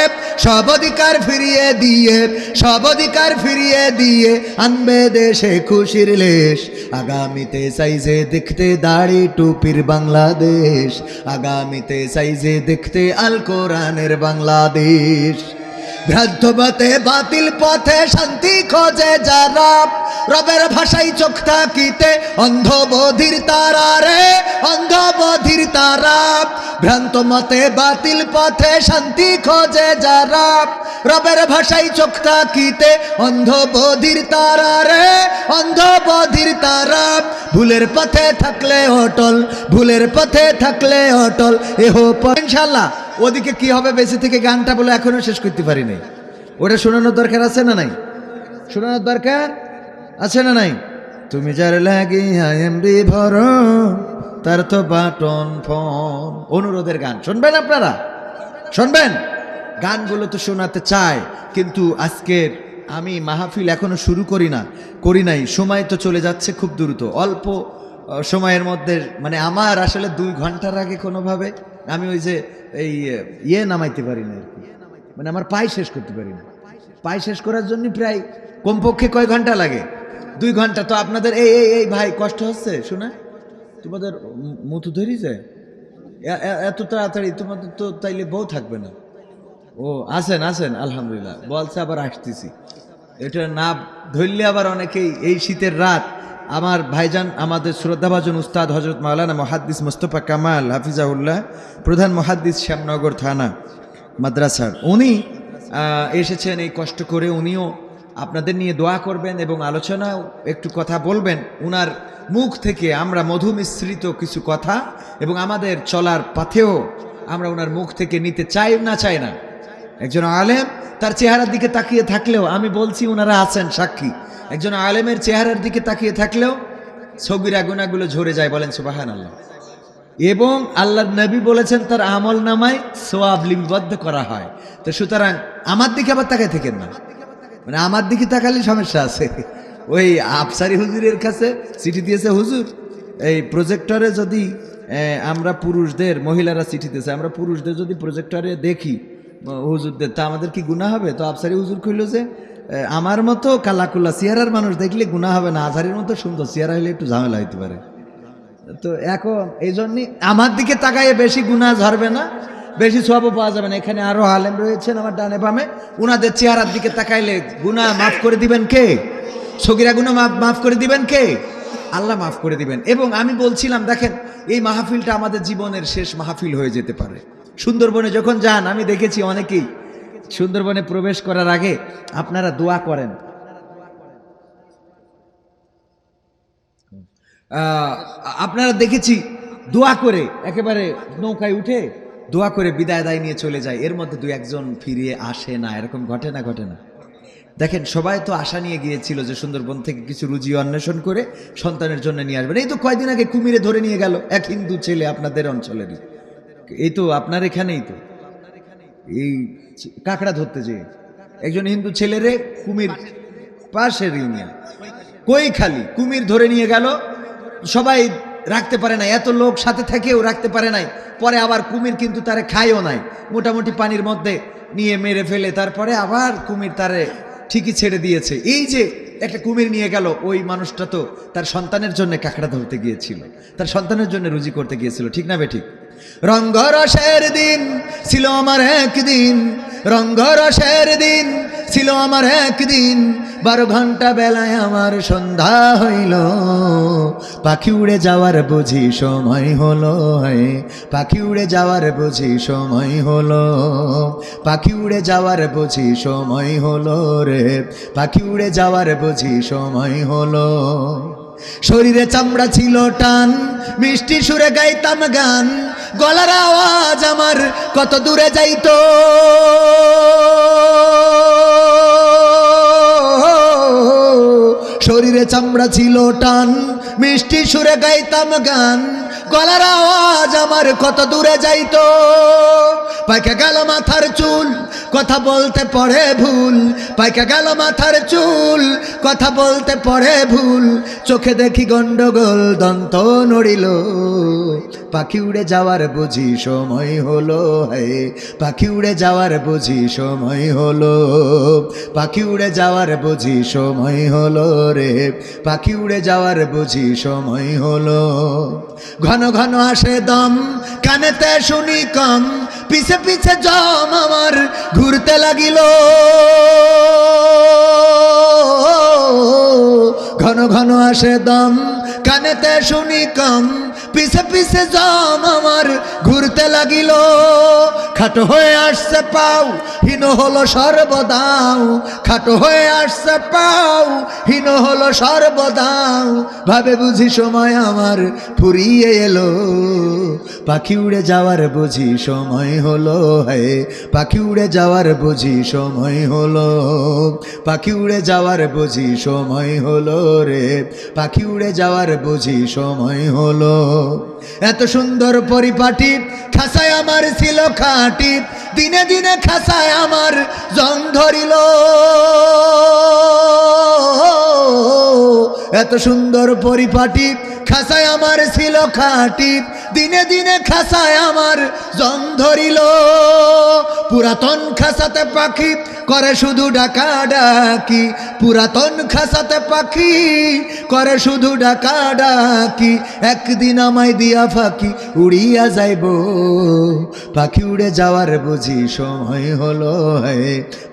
সব অধিকার ফিরিয়ে দিয়ে, সব অধিকার ফিরিয়ে দিয়ে আনবে দেশে খুশির লেশ। আগামীতে চাই যে দেখতে দাড়ি টুপির বাংলাদেশ, আগামীতে চাই যে দেখতে আল কোরআনের বাংলাদেশ। ভ্রান্ত পথে বাতিল পথে শান্তি খোঁজে যারা, রবের ভাষায় চোখ থাকিতে অন্ধ বধির তারা রে, অন্ধ বধির তারা। ভ্রান্ত মতে বাতিল পথে শান্তি খোঁজে যারা, রবের ভাষায় চোখ থাকিতে অন্ধ বধির তারা রে, অন্ধ বধির তারা। ভুলের পথে থাকলে অটল, ভুলের পথে থাকলে অটল এহ ইনশাল্লাহ। ওদিকে কি হবে বেঁচে থেকে গানটা বলে এখনো শেষ করতে পারি নাই। ওটা শোনানোর দরকার আছে না নাই? শোনানোর দরকার আছে না নাই? তুমি যার লাগি আইএম বিভর তার তো বাটন ফোন। অনুরোধের গান শুনবেন আপনারা, শুনবেন। গানগুলো তো শোনাতে চায়, কিন্তু আজকের আমি মাহফিল এখনো শুরু করি নাই। সময় তো চলে যাচ্ছে খুব দ্রুত। অল্প সময়ের মধ্যে মানে আমার আসলে 2 ঘন্টার আগে কোনোভাবে আমি ওই যে এই নামাইতে পারি না আর কি, মানে আমার পায়ে শেষ করতে পারি না। পায়ে শেষ করার জন্য প্রায় কমপক্ষে কয় ঘন্টা লাগে? 2 ঘন্টা। তো আপনাদের এই ভাই কষ্ট হচ্ছে শোনা? তোমাদের মুথু ধরি যায় এত তাড়াতাড়ি? তোমাদের তো তাইলে বউ থাকবে না। ও আসেন আসেন, আলহামদুলিল্লাহ বলছে আবার আসতেছি। এটা না ধরলে আবার অনেকেই এই শীতের রাত আমার ভাইজান আমাদের শ্রদ্ধাভাজন উস্তাদ হজরত মাওলানা মুহাদ্দিস মোস্তফা কামাল হাফিজাহুল্লাহ, প্রধান মুহাদ্দিস শ্যামনগর থানা মাদ্রাসার, উনি এসেছেন এই কষ্ট করে। উনিও আপনাদের নিয়ে দোয়া করবেন এবং আলোচনাও একটু কথা বলবেন। উনার মুখ থেকে আমরা মধু মিশ্রিত কিছু কথা এবং আমাদের চলার পথেও আমরা ওনার মুখ থেকে নিতে চাই না। একজন আলেম তার চেহারার দিকে তাকিয়ে থাকলেও, আমি বলছি ওনারা আছেন সাক্ষী, একজন আলেমের চেহারার দিকে তাকিয়ে থাকলেও ছবির গুনাহগুলো ঝরে যায়। বলেন সুবহানাল্লাহ। এবং আল্লাহর নবী বলেছেন তার আমল নামায় সওয়াব লিপিবদ্ধ করা হয়। তো সুতরাং আমার দিকে আবার তাকায় থাকেন না, মানে আমার দিকে তাকালে সমস্যা আছে। ওই আফসারি হুজুরের কাছে চিঠি দিয়েছে, হুজুর এই প্রজেক্টরে যদি আমরা পুরুষদের, মহিলারা চিঠি দিয়েছে, আমরা পুরুষদের যদি প্রজেক্টরে দেখি হুজুরদের, তা আমাদের কি গুনাহ হবে? তো আফসারি হুজুর কইল যে আমার মতো কালাকুল্লা চেহারার মানুষ দেখলে গুনাহ হবে না, আজহারির মতো সুন্দর চেহারা হলে একটু ঝামেলা হইতে পারে। তো এখন এই জন্যই আমার দিকে তাকাইয়ে বেশি গুনাহ ঝরবে না, বেশি সওয়াবও পাওয়া যাবে না। এখানে আরো আলেম রয়েছেন আমার ডানে বামে, উনাদের চেহারার দিকে তাকাইলে গুনাহ মাফ করে দিবেন কে? সগীরা গুনাহ মাফ করে দিবেন কে? আল্লাহ মাফ করে দিবেন। এবং আমি বলছিলাম দেখেন, এই মাহফিলটা আমাদের জীবনের শেষ মাহফিল হয়ে যেতে পারে। সুন্দরবনে যখন যান, আমি দেখেছি অনেকেই সুন্দরবনে প্রবেশ করার আগে আপনারা দোয়া করেন। আপনারা দেখেছি দোয়া করে একেবারে নৌকায় উঠে দোয়া করে বিদায় দায় নিয়ে চলে যায়। এর মধ্যে 2-1 জন ফিরিয়ে আসে না, এরকম ঘটে না? দেখেন সবাই তো আশা নিয়ে গিয়েছিল যে সুন্দরবন থেকে কিছু রুজি অন্বেষণ করে সন্তানের জন্য নিয়ে আসবেন। এই তো কয়দিন আগে কুমিরে ধরে নিয়ে গেল এক হিন্দু ছেলে আপনাদের অঞ্চলেরই, এই তো আপনার এখানেই তো এই কাঁকড়া ধরতে যেয়ে একজন হিন্দু ছেলেরে কুমির পাশের ইউনিয়ন কৈখালি কুমির ধরে নিয়ে গেল। সবাই রাখতে পারে নাই, এত লোক সাথে থেকেও রাখতে পারে নাই। পরে আবার কুমির কিন্তু তারে খায়ও নাই, মোটামুটি পানির মধ্যে নিয়ে মেরে ফেলে তারপরে আবার কুমির তারে ঠিকই ছেড়ে দিয়েছে। এই যে একটা কুমির নিয়ে গেল, ওই মানুষটা তো তার সন্তানের জন্য কাঁকড়া ধরতে গিয়েছিল, তার সন্তানের জন্য রুজি করতে গিয়েছিল, ঠিক না বেঠিক? রঙ্গরসের দিন ছিল আমার একদিন, রঙ্গরসের দিন ছিল আমার একদিন, 12 ঘন্টা বেলায় আমার সন্ধ্যা হইল, পাখি উড়ে যাওয়ার বুঝি সময় হলো, পাখি উড়ে যাওয়ার বুঝি সময় হলো, পাখি উড়ে যাওয়ার বুঝি সময় হলো রে, পাখি উড়ে যাওয়ার বুঝি সময় হলো। শরীরে চামড়া ছিল টান, মিষ্টি সুরে গাইতাম গান, গলার আওয়াজ আমার কত দূরে যাইতো, শরীরে চামড়া ছিল টান, মিষ্টি সুরে গাইতাম গান, গলার আওয়াজ আমার কত দূরে যাইতো। পাইকা গেল মাথার চুল, কথা বলতে পড়ে ভুল। পাইকা গেল মাথার চুল, কথা বলতে পড়ে ভুল। চোখে দেখি গন্ডগোল, দন্ত নড়িল। পাখি উড়ে যাওয়ার বুঝি সময় হলো, হে পাখি উড়ে যাওয়ার বুঝি সময় হলো। পাখি উড়ে যাওয়ার বুঝি সময় হলো রে, পাখি উড়ে যাওয়ার বুঝি সময় হলো। ঘন ঘন আসে দম, কানেতে শুনি কম। পিছে পিছে জম আমার ঘুরতে লাগিল। ঘন ঘন আসে দম, কানেতে শুনি কম। পিছে পিছে জম আমার ঘুরতে লাগিল। খাটো হয়ে আসছে পাও, হীন হলো সর্বদাও। খাটো হয়ে আসছে পাও, হীন হলো সর্বদাও। ভাবে বুঝি সময় আমার ফুরিয়ে এলো। পাখি উড়ে যাওয়ার বুঝি সময় হলো, হে পাখি উড়ে যাওয়ার বুঝি সময় হলো। পাখি উড়ে যাওয়ার বুঝি সময় হলো রে, পাখি উড়ে যাওয়ার বুঝি সময় হলো। এত সুন্দর পরিপাটি, খাসায় আমার ছিল খাঁটি। দিনে দিনে খাসায় আমার জং ধরিল। এত সুন্দর পরিপাটি, খাসায় আমার ছিল খাঁটি। দিনে দিনে খাসায় আমার জং ধরিল। পুরাতন খাসাতে পাখি করে শুধু ডাকা ডাকি। পুরাতন খাসাতে পাখি করে শুধু ডাকা ডাকি। একদিন আমায় দিয়া ফাঁকি উড়িয়া যাইব। পাখি উড়ে যাওয়ার বুঝি সময় হলো, হে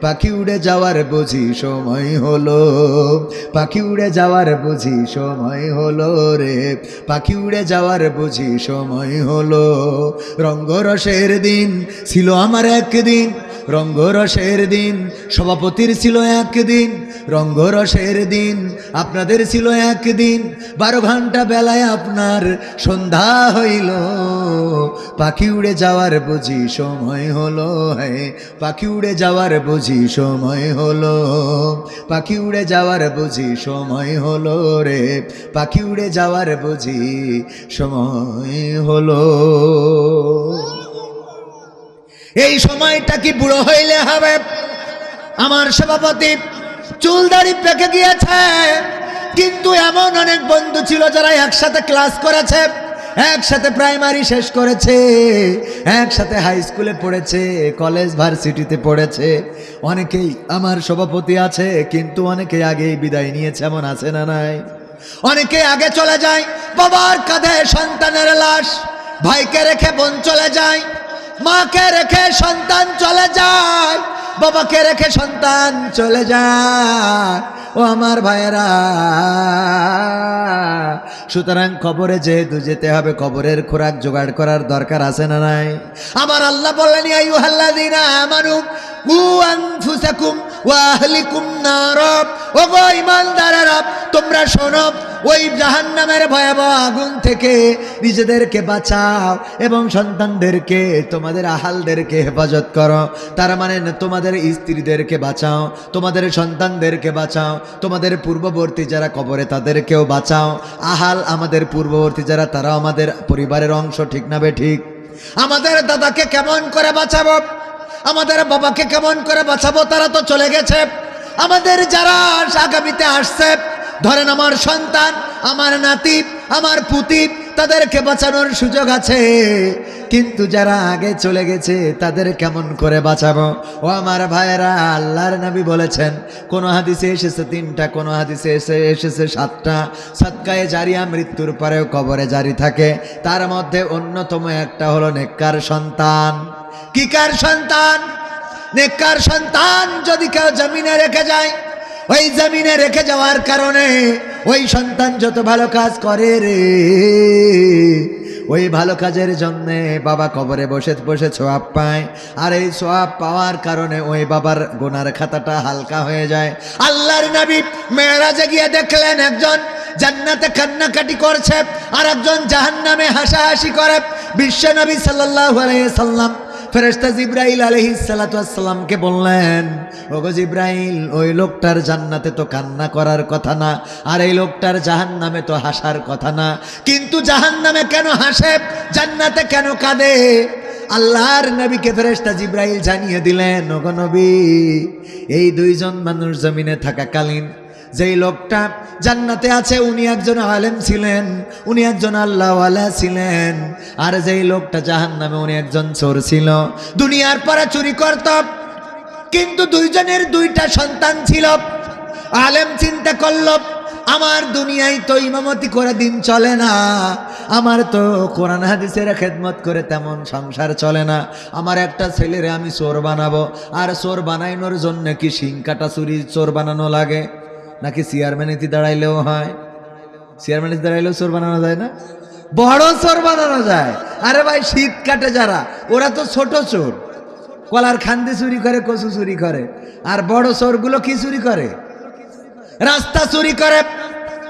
পাখি উড়ে যাওয়ার বুঝি সময় হলো। পাখি উড়ে যাওয়ার বুঝি সময় হলো রে, পাখি উড়ে যাওয়ার বুঝি সময় হলো। রঙ্গরসের দিন ছিল আমার একদিন, রঙ্গরসের দিন সভাপতির ছিল একদিন। রঙ্গরসের দিন আপনাদের ছিল একদিন। 12 ঘন্টা বেলায় আপনার সন্ধ্যা হইল। পাখি উড়ে যাওয়ার বুঝি সময় হলো, হে পাখি উড়ে যাওয়ার বুঝি সময় হলো। পাখি উড়ে যাওয়ার বুঝি সময় হলো রে, পাখি উড়ে যাওয়ার বুঝি সময় হলো। এই সময়টা কি বুড়ো হইলে হবে? আমার সভাপতি চুল দাড়ি পেকে গিয়েছে, কিন্তু এমন অনেক বন্ধু ছিল যারা একসাথে ক্লাস করেছে, একসাথে প্রাইমারি শেষ করেছে, একসাথে হাই স্কুলে পড়েছে, কলেজ ভার্সিটিতে পড়েছে। অনেকেই আমার সভাপতি আছে, কিন্তু অনেকেই আগেই বিদায় নিয়েছে, এমন আছে না নাই? অনেকে আগে চলে যায়, বাবার কাঁধে সন্তানের লাশ। ভাইকে রেখে বোন চলে যায়, মাকে রেখে সন্তান চলে যায়, বাবাকে রেখে সন্তান চলে যায়। ও আমার ভাইয়েরা, সুতরাং কবরে যেহেতু যেতে হবে, কবরের খোরাক জোগাড় করার দরকার আছে না নাই? আমার আল্লাহ বললেন, ইয়া আইয়ুহাল্লাযীনা আমানু কু আনফুসাকুম ওয়া আহলিকুম নার। ও গো ঈমানদারেরা, তোমরা শোনো, ওই জাহান্নামের ভয়াবহ আগুন থেকে নিজেদেরকে বাঁচাও এবং সন্তানদেরকে, তোমাদের আহালদেরকে হেফাজত করো। তার মানে তোমাদের স্ত্রীদেরকে বাঁচাও, তোমাদের সন্তানদেরকে বাঁচাও, তোমাদের পূর্ববর্তী যারা কবরে তাদেরকেও বাঁচাও। আহাল আমাদের পূর্ববর্তী যারা, তারাও আমাদের পরিবারের অংশ, ঠিক না বে ঠিক? আমাদের দাদাকে কেমন করে বাঁচাবো, আমাদের বাবাকে কেমন করে বাঁচাবো? তারা তো চলে গেছে। আমাদের যারা আগামীতে আসছে, ধরেন আমার সন্তান, আমার নাতি, আমার পুতি, তাদেরকে বাঁচানোর সুযোগ আছে, কিন্তু যারা আগে চলে গেছে তাদের কেমন করে বাঁচাবো? ও আমার ভাইয়েরা, আল্লাহর নবী বলেছেন, কোন হাদিসে এসেছে 3টা, কোন হাদিসে এসেছে 7টা। সাদকায়ে জারিয়া মৃত্যুর পরেও কবরে জারি থাকে। তার মধ্যে অন্যতম একটা হলো নেককার সন্তান। কি কার সন্তান? নেককার সন্তান যদি কেউ জমিনে রেখে যায়, ওই জমিনে রেখে যাওয়ার কারণে ওই সন্তান যত ভালো কাজ করে রে, ওই ভালো কাজের জন্য বাবা কবরে বসে বসে সওয়াব পায়। আর এই সওয়াব পাওয়ার কারণে ওই বাবার গুনার খাতাটা হালকা হয়ে যায়। আল্লাহর নবী মেরাজে গিয়ে দেখলেন, একজন জান্নাতে কান্নাকাটি করছে আর একজন জাহান্নামে হাসাহাসি করে। বিশ্ব নবী সাল্লাল্লাহু আলাইহি সাল্লাম ফেরেশতা জিবরাইল আলাইহিস সালাতু ওয়াস সালামকে বললেন, ওগো জিবরাইল, ওই লোকটার জান্নাতে তো কান্না করার কথা না, আর এই লোকটার জাহান্নামে তো হাসার কথা না, কিন্তু জাহান্নামে কেন হাসে, জান্নাতে কেন কাঁদে? আল্লাহর নবীকে ফেরেশতা জিবরাইল জানিয়ে দিলেন, ওগো নবী, এই দুইজন মানুষ জমিনে থাকাকালীন যেই লোকটা জান্নাতে আছে উনি একজন আলেম ছিলেন, উনি একজন আল্লাহওয়ালা ছিলেন, আর যেই লোকটা জাহান্নামে উনি একজন চোর ছিল, দুনিয়ার পরে চুরি করত, কিন্তু দুইজনের দুইটা সন্তান ছিল। আলেম চিন্তা করল, আমার দুনিয়ায় তো ইমামতি করে দিন চলে না, আমার তো কোরআন হাদিসের খেদমত করে তেমন সংসার চলে না, আমার একটা ছেলেরে আমি চোর বানাবো। আর চোর বানাইনোর জন্য কি শিং কাটা চুরি চোর বানানো লাগে, নাকি চেয়ারম্যানিতে দাঁড়াইলেও হয়? চেয়ারম্যানিতে দাঁড়াইলেও চোর বানানো যায় না? বড় চোর বানানো যায়। আরে ভাই, শীত কাটে যারা, ওরা তো ছোট চোর, কলার খান্দি চুরি করে, কচু চুরি করে। আর বড় চোরগুলো কি চুরি করে? রাস্তা চুরি করে,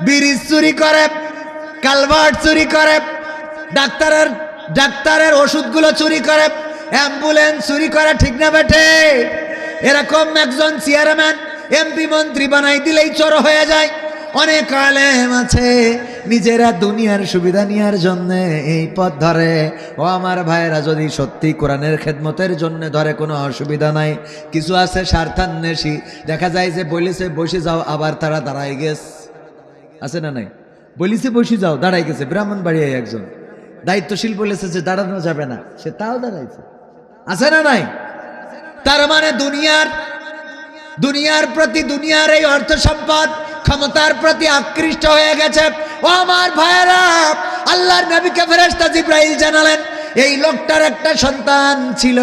ব্রিজ চুরি করে, কালভার্ট চুরি করে, ডাক্তারের ওষুধগুলো চুরি করে, অ্যাম্বুলেন্স চুরি করে, ঠিক না বেটে? এরকম একজন চেয়ারম্যান এমপি মন্ত্রী বানাই দিলেই চোর হয়ে যায়। অনেক আলেম আছে নিজেরা দুনিয়ার সুবিধা নেওয়ার জন্য এই পথ ধরে। ও আমার ভাইয়েরা, যদি সত্যি কোরআনের খেদমতের জন্য ধরে কোনো অসুবিধা নাই। কিছু আছে স্বার্থান্বেষী, দেখা যায় যে বলেছে বসে যাও, আবার তারা দাঁড়াই গেছে, আছে না নাই? বলিছে বসে যাও, দাঁড়াই গেছে। ব্রাহ্মণবাড়িয়ায় একজন দায়িত্বশীল বলেছে যে দাঁড়ানো যাবে না, সে তাও দাঁড়াইছে, আছে না নাই? তার মানে দুনিয়ার প্রতি, দুনিয়ার এই অর্থ সম্পদ ক্ষমতার প্রতি আকৃষ্ট হয়ে গেছে। ও আমার ভাইয়েরা, আল্লাহর নবীকে ফেরেশতা জিবরাইল জানালেন, এই লোকটার একটা সন্তান ছিল,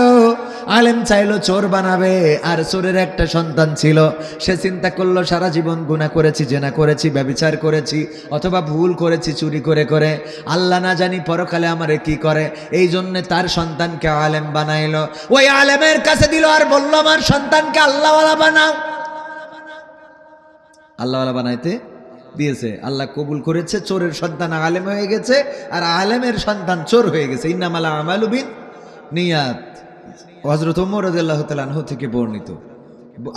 আলেম চাইলো চোর বানাবে, আর চোরের একটা সন্তান ছিল। সে চিন্তা করলো, সারা জীবন গুনাহ করেছি, জেনা করেছি, ব্যভিচার করেছি, অথবা ভুল করেছি চুরি করে করে, আল্লাহ না জানি পরকালে আমারে কি করে। এই জন্যে তার সন্তানকে আলেম বানাইলো, ওই আলেমের কাছে দিল, আর বলল, আমার সন্তানকে আল্লাহওয়ালা বানাও। আল্লাহওয়ালা বানাইতে দিয়েছে, আল্লাহ কবুল করেছে। চোরের সন্তান আলেম হয়ে গেছে, আর আলেমের সন্তান চোর হয়ে গেছে। ইন্নামাল আমালু বিন্নিয়াত, হযরত ওমর রাদিয়াল্লাহু তাআলা আনহু থেকে বর্ণিত।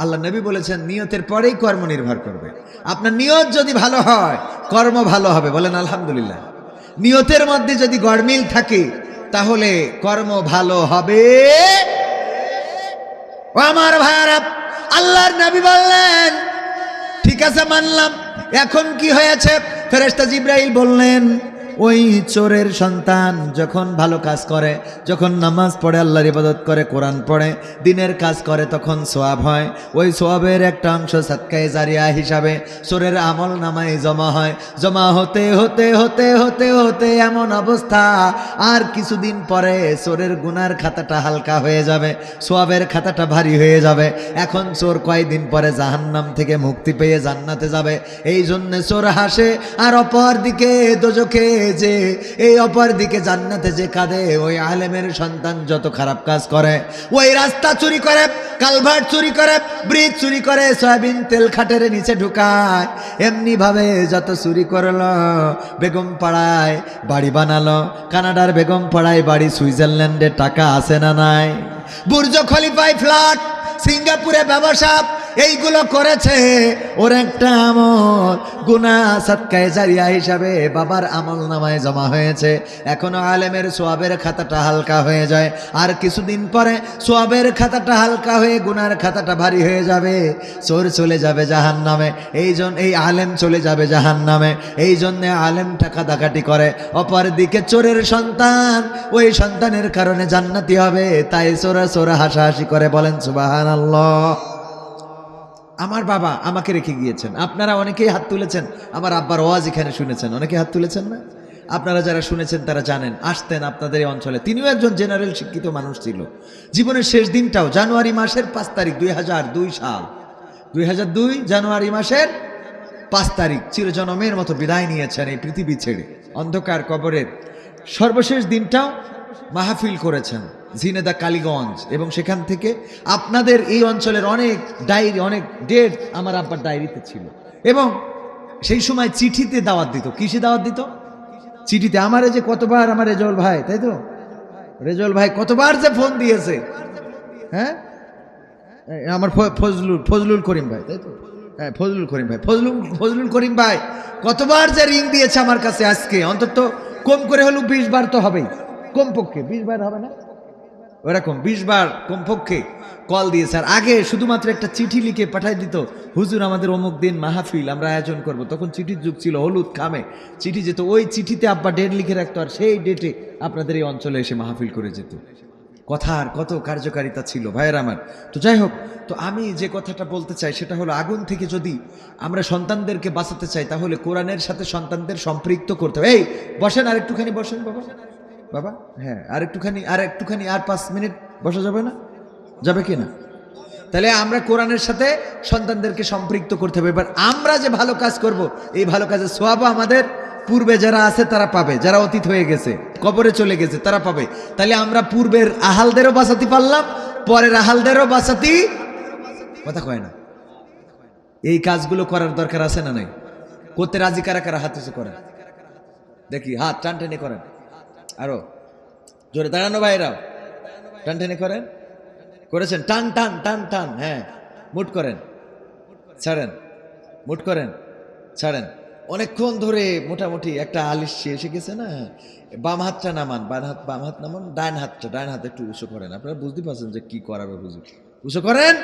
আল্লাহ নবী বলেছেন, নিয়তের পরেই কর্ম নির্ভর করবে। আপনার নিয়ত যদি ভালো হয়, কর্ম ভালো হবে। বলেন আলহামদুলিল্লাহ। নিয়তের মধ্যে যদি গড়মিল থাকে, তাহলে কর্ম ভালো হবে। ও আমার ভাইয়ারা, আল্লাহর নবী বললেন, ঠিক আছে মানলাম, এখন কি হয়েছে? ফেরেশতা জিবরাইল বললেন, ওই চোরের সন্তান যখন ভালো কাজ করে, যখন নামাজ পড়ে, আল্লাহর ইবাদত করে, কোরআন পড়ে, দিনের কাজ করে, তখন সওয়াব হয়। ওই সওয়াবের একটা অংশ সাদকায়ে জারিয়া হিসাবে চোরের আমল নামায় জমা হয়। জমা হতে হতে হতে হতে হতে এমন অবস্থা, আর কিছুদিন পরে চোরের গুনার খাতাটা হালকা হয়ে যাবে, সওয়াবের খাতাটা ভারী হয়ে যাবে। এখন চোর কয়দিন পরে জাহান্নাম থেকে মুক্তি পেয়ে জান্নাতে যাবে। এই জন্য চোর হাসে, আর অপর দিকে দোজখে যে, এই অপর দিকে জান্নাতে যে কাঁদে, ওই আলেমের সন্তান যত খারাপ কাজ করে, ওই রাস্তা চুরি করে, কালভার্ট চুরি করে, ব্রিজ চুরি করে, সয়াবিন তেল খাটের নিচে ঢুকায়, এমনি ভাবে যত চুরি করলো, বেগম পাড়ায় বাড়ি বানালো, কানাডার বেগম পাড়ায় বাড়ি, সুইজারল্যান্ডে টাকা আছে না নাই, বুর্জ খলিফায় ফ্ল্যাট, সিঙ্গাপুরে ব্যবসা, এইগুলো করেছে। ওর একটা আমল গুনাহ সাদকায়ে জারিয়া হিসাবে বাবার আমল নামায় জমা হয়েছে। এখনো আলেমের সওয়াবের খাতাটা হালকা হয়ে যায়, আর কিছুদিন পরে সওয়াবের খাতাটা হালকা হয়ে গুনার খাতাটা ভারী হয়ে যাবে। চোর চলে যাবে জাহান্নামে, এই আলেম চলে যাবে জাহান্নামে। এই জন্যে আলেম টাকা ডাকাতি করে, অপর দিকে চোরের সন্তান, ওই সন্তানের কারণে জান্নাতি হবে। তাই চোরা চোরা হাসাহাসি করে। বলেন সুবহানাল্লাহ। আমার বাবা আমাকে রেখে গিয়েছেন, আপনারা অনেকেই হাত তুলেছেন, আমার আব্বার ওয়াজ এখানে শুনেছেন, অনেকে হাত তুলেছেন না? আপনারা যারা শুনেছেন তারা জানেন, আসতেন আপনাদের এই অঞ্চলে। তিনিও একজন জেনারেল শিক্ষিত মানুষ ছিল। জীবনের শেষ দিনটাও জানুয়ারি মাসের 5 তারিখ 2002 সাল, 2002 জানুয়ারি মাসের 5 তারিখ চিরজনমের মতো বিদায় নিয়েছেন এই পৃথিবী ছেড়ে। অন্ধকার কবরের সর্বশেষ দিনটাও মাহফিল করেছেন ঝিনেদা কালীগঞ্জ, এবং সেখান থেকে আপনাদের এই অঞ্চলের অনেক ডায়েরি, অনেক ডেট আমার আব্বার ডায়েরিতে ছিল। এবং সেই সময় চিঠিতে দাওয়াত দিত। কিসে দাওয়াত দিত? চিঠিতে। আমারে যে কতবার আমার রেজাউল ভাই, তাই তো, রেজল ভাই কতবার যে ফোন দিয়েছে। হ্যাঁ, আমার ফজলুল করিম ভাই, তাই তো? হ্যাঁ, ফজলুল করিম ভাই, ফজলুল করিম ভাই কতবার যে রিং দিয়েছে আমার কাছে। আজকে অন্তত কম করে হলো 20 বার তো হবেই, কমপক্ষে 20 বার হবে না, ওরকম 20 বার কমপক্ষে কল দিয়ে। স্যার আগে শুধুমাত্র একটা চিঠি লিখে পাঠাই দিত, হুজুর আমাদের অমুক দিন মাহফিল আমরা আয়োজন করব। তখন চিঠির যুগ ছিল, হলুদ খামে চিঠি যেত, ওই চিঠিতে আব্বা ডেট লিখে রাখতো, আর সেই ডেটে আপনাদের এই অঞ্চলে এসে মাহফিল করে যেত। কথার কত কার্যকারিতা ছিল ভাইয়ের আমার। তো যাই হোক, তো আমি যে কথাটা বলতে চাই সেটা হলো, আগুন থেকে যদি আমরা সন্তানদেরকে বাঁচাতে চাই তাহলে কোরআনের সাথে সন্তানদের সম্পৃক্ত করতে হবে। এই বসেন, আর একটুখানি বসেন বাবা, বাবা হ্যাঁ আর একটুখানি আর 5 মিনিট বসা যাবে না? যাবে কি না? তাহলে আমরা কোরআনের সাথে সন্তানদেরকে সম্পৃক্ত করতে হবে। এবার আমরা যে ভালো কাজ করব, এই ভালো কাজের সওয়াব আমাদের পূর্বে যারা আছে তারা পাবে, যারা অতীত হয়ে গেছে কবরে চলে গেছে তারা পাবে। তাহলে আমরা পূর্বের আহালদেরও বাঁচাতে পারলাম, পরের আহালদেরও বাঁচাতে, কথা কয় না? এই কাজগুলো করার দরকার আছে না নাই? করতে রাজি কারা কারা? হাত উঁচু করেন দেখি, হাত টান টেনে করেন, আরো জোরে। দাঁড়ানো ভাইরাও টান টেনে করেন, করেছেন? টান টান টান টান, হ্যাঁ মুট করেন, ছাড়েন, মুট করেন, ছাড়েন। অনেকক্ষণ ধরে মোটামুটি একটা আলিশি এসে গেছে না? বাম হাতটা নামান, বাম হাত নামান, ডান হাত একটু উঁচু করেন। আপনারা বুঝতে পারছেন যে কি করাবে হুজুর? উঁচু করেন,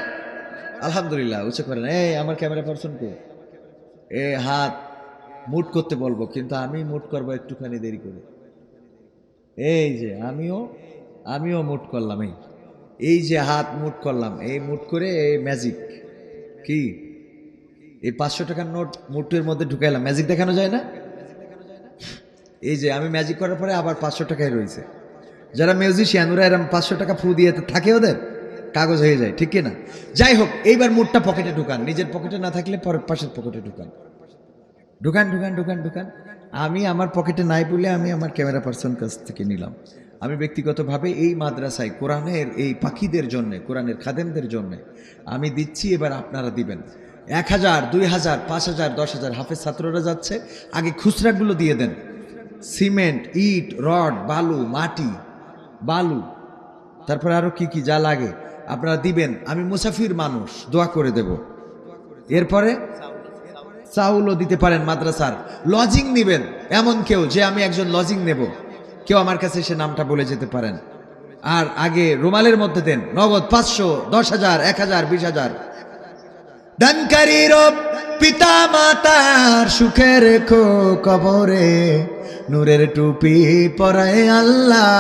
আলহামদুলিল্লাহ উঁচু করেন। এই আমার ক্যামেরা পার্সনকে এ হাত মুট করতে বলবো, কিন্তু আমি মুট করবো একটুখানি দেরি করে। এই যে আমিও মুট করলাম, এই যে হাত মুট করলাম, এই মুট করে এই ম্যাজিক কি, এই 500 টাকার নোট মুটের মধ্যে ঢুকাইলাম, ম্যাজিক দেখানো যায় না? এই যে আমি ম্যাজিক করার পরে আবার 500 টাকায় রয়েছে। যারা মিউজিশিয়ান ওরা এরকম 500 টাকা ফু দিয়ে থাকে, ওদের কাগজ হয়ে যায়, ঠিক কিনা? যাই হোক, এইবার মুটটা পকেটে ঢুকান, নিজের পকেটে না থাকলে পরের পাশের পকেটে ঢুকান, ঢুকান ঢুকান ঢুকান ঢুকান। আমি আমার পকেটে নাই বলে আমি আমার ক্যামেরা পার্সন কাছ থেকে নিলাম। আমি ব্যক্তিগতভাবে এই মাদ্রাসায় কোরআনের এই পাখিদের জন্য, কোরআনের খাদেমদের জন্য আমি দিচ্ছি, এবার আপনারা দিবেন। 1000, 2000, 5000, 10,000 হাফেজ ছাত্ররা যাচ্ছে, আগে খুচরাগুলো দিয়ে দেন। সিমেন্ট, ইট, রড, বালু, মাটি, বালু, তারপরে আরো কি কি যা লাগে আপনারা দিবেন। আমি মুসাফির মানুষ, দোয়া করে দেব। এরপরে চাউলও দিতে পারেন। মাদ্রাসার লজিং নিবেন, এমন কেউ যে আমি একজন লজিং নেব, কেউ আমার কাছে এসে নামটা বলে যেতে পারেন। আর আগে রুমালের মধ্যে দেন, নগদ 500, 10,000, 1,000, 20,000। দানকারীর পিতা মাতার সুখে রেখো কবরে, নূরের টুপি পরায় আল্লাহ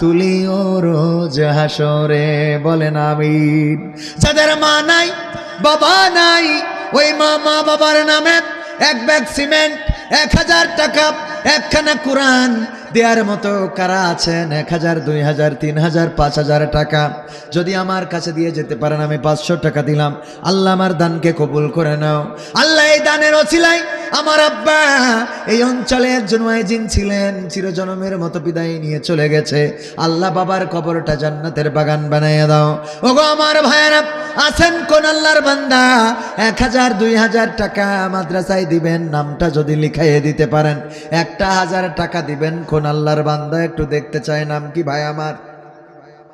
তুলিও রোজ হাসরে, বলেন আমিন। যাদের মা নাই বাবা নাই, ওই মা বাবার নামে এক ব্যাগ সিমেন্ট, 1,000 টাকা, একখানা কোরআন দেওয়ার মতো কারা আছেন? 1,000, 2,000, 3,000, 5,000 টাকা যদি আমার কাছে দিয়ে যেতে পারেন, আমি 500 টাকা দিলাম। আল্লাহ আমার দানকে কবুল করে নাও। আল্লাহ এই দানের ওসিলায় আমার আব্বা এই অঞ্চলে একজন ওয়াইজিন ছিলেন, চিরজনমের মতো বিদায় নিয়ে চলে গেছে। আল্লাহ বাবার কবরটা জান্নাতের বাগান বানাইয়া দাও। ওগো আমার ভাইয়েরা, আছেন কোন আল্লাহর বান্দা 1,000, 2,000 টাকা মাদ্রাসায় দিবেন, নামটা যদি লিখাইয়ে দিতে পারেন। 1,000 টাকা দিবেন কোন আল্লাহর বান্দা, একটু দেখতে চাই নাম কি ভাই আমার?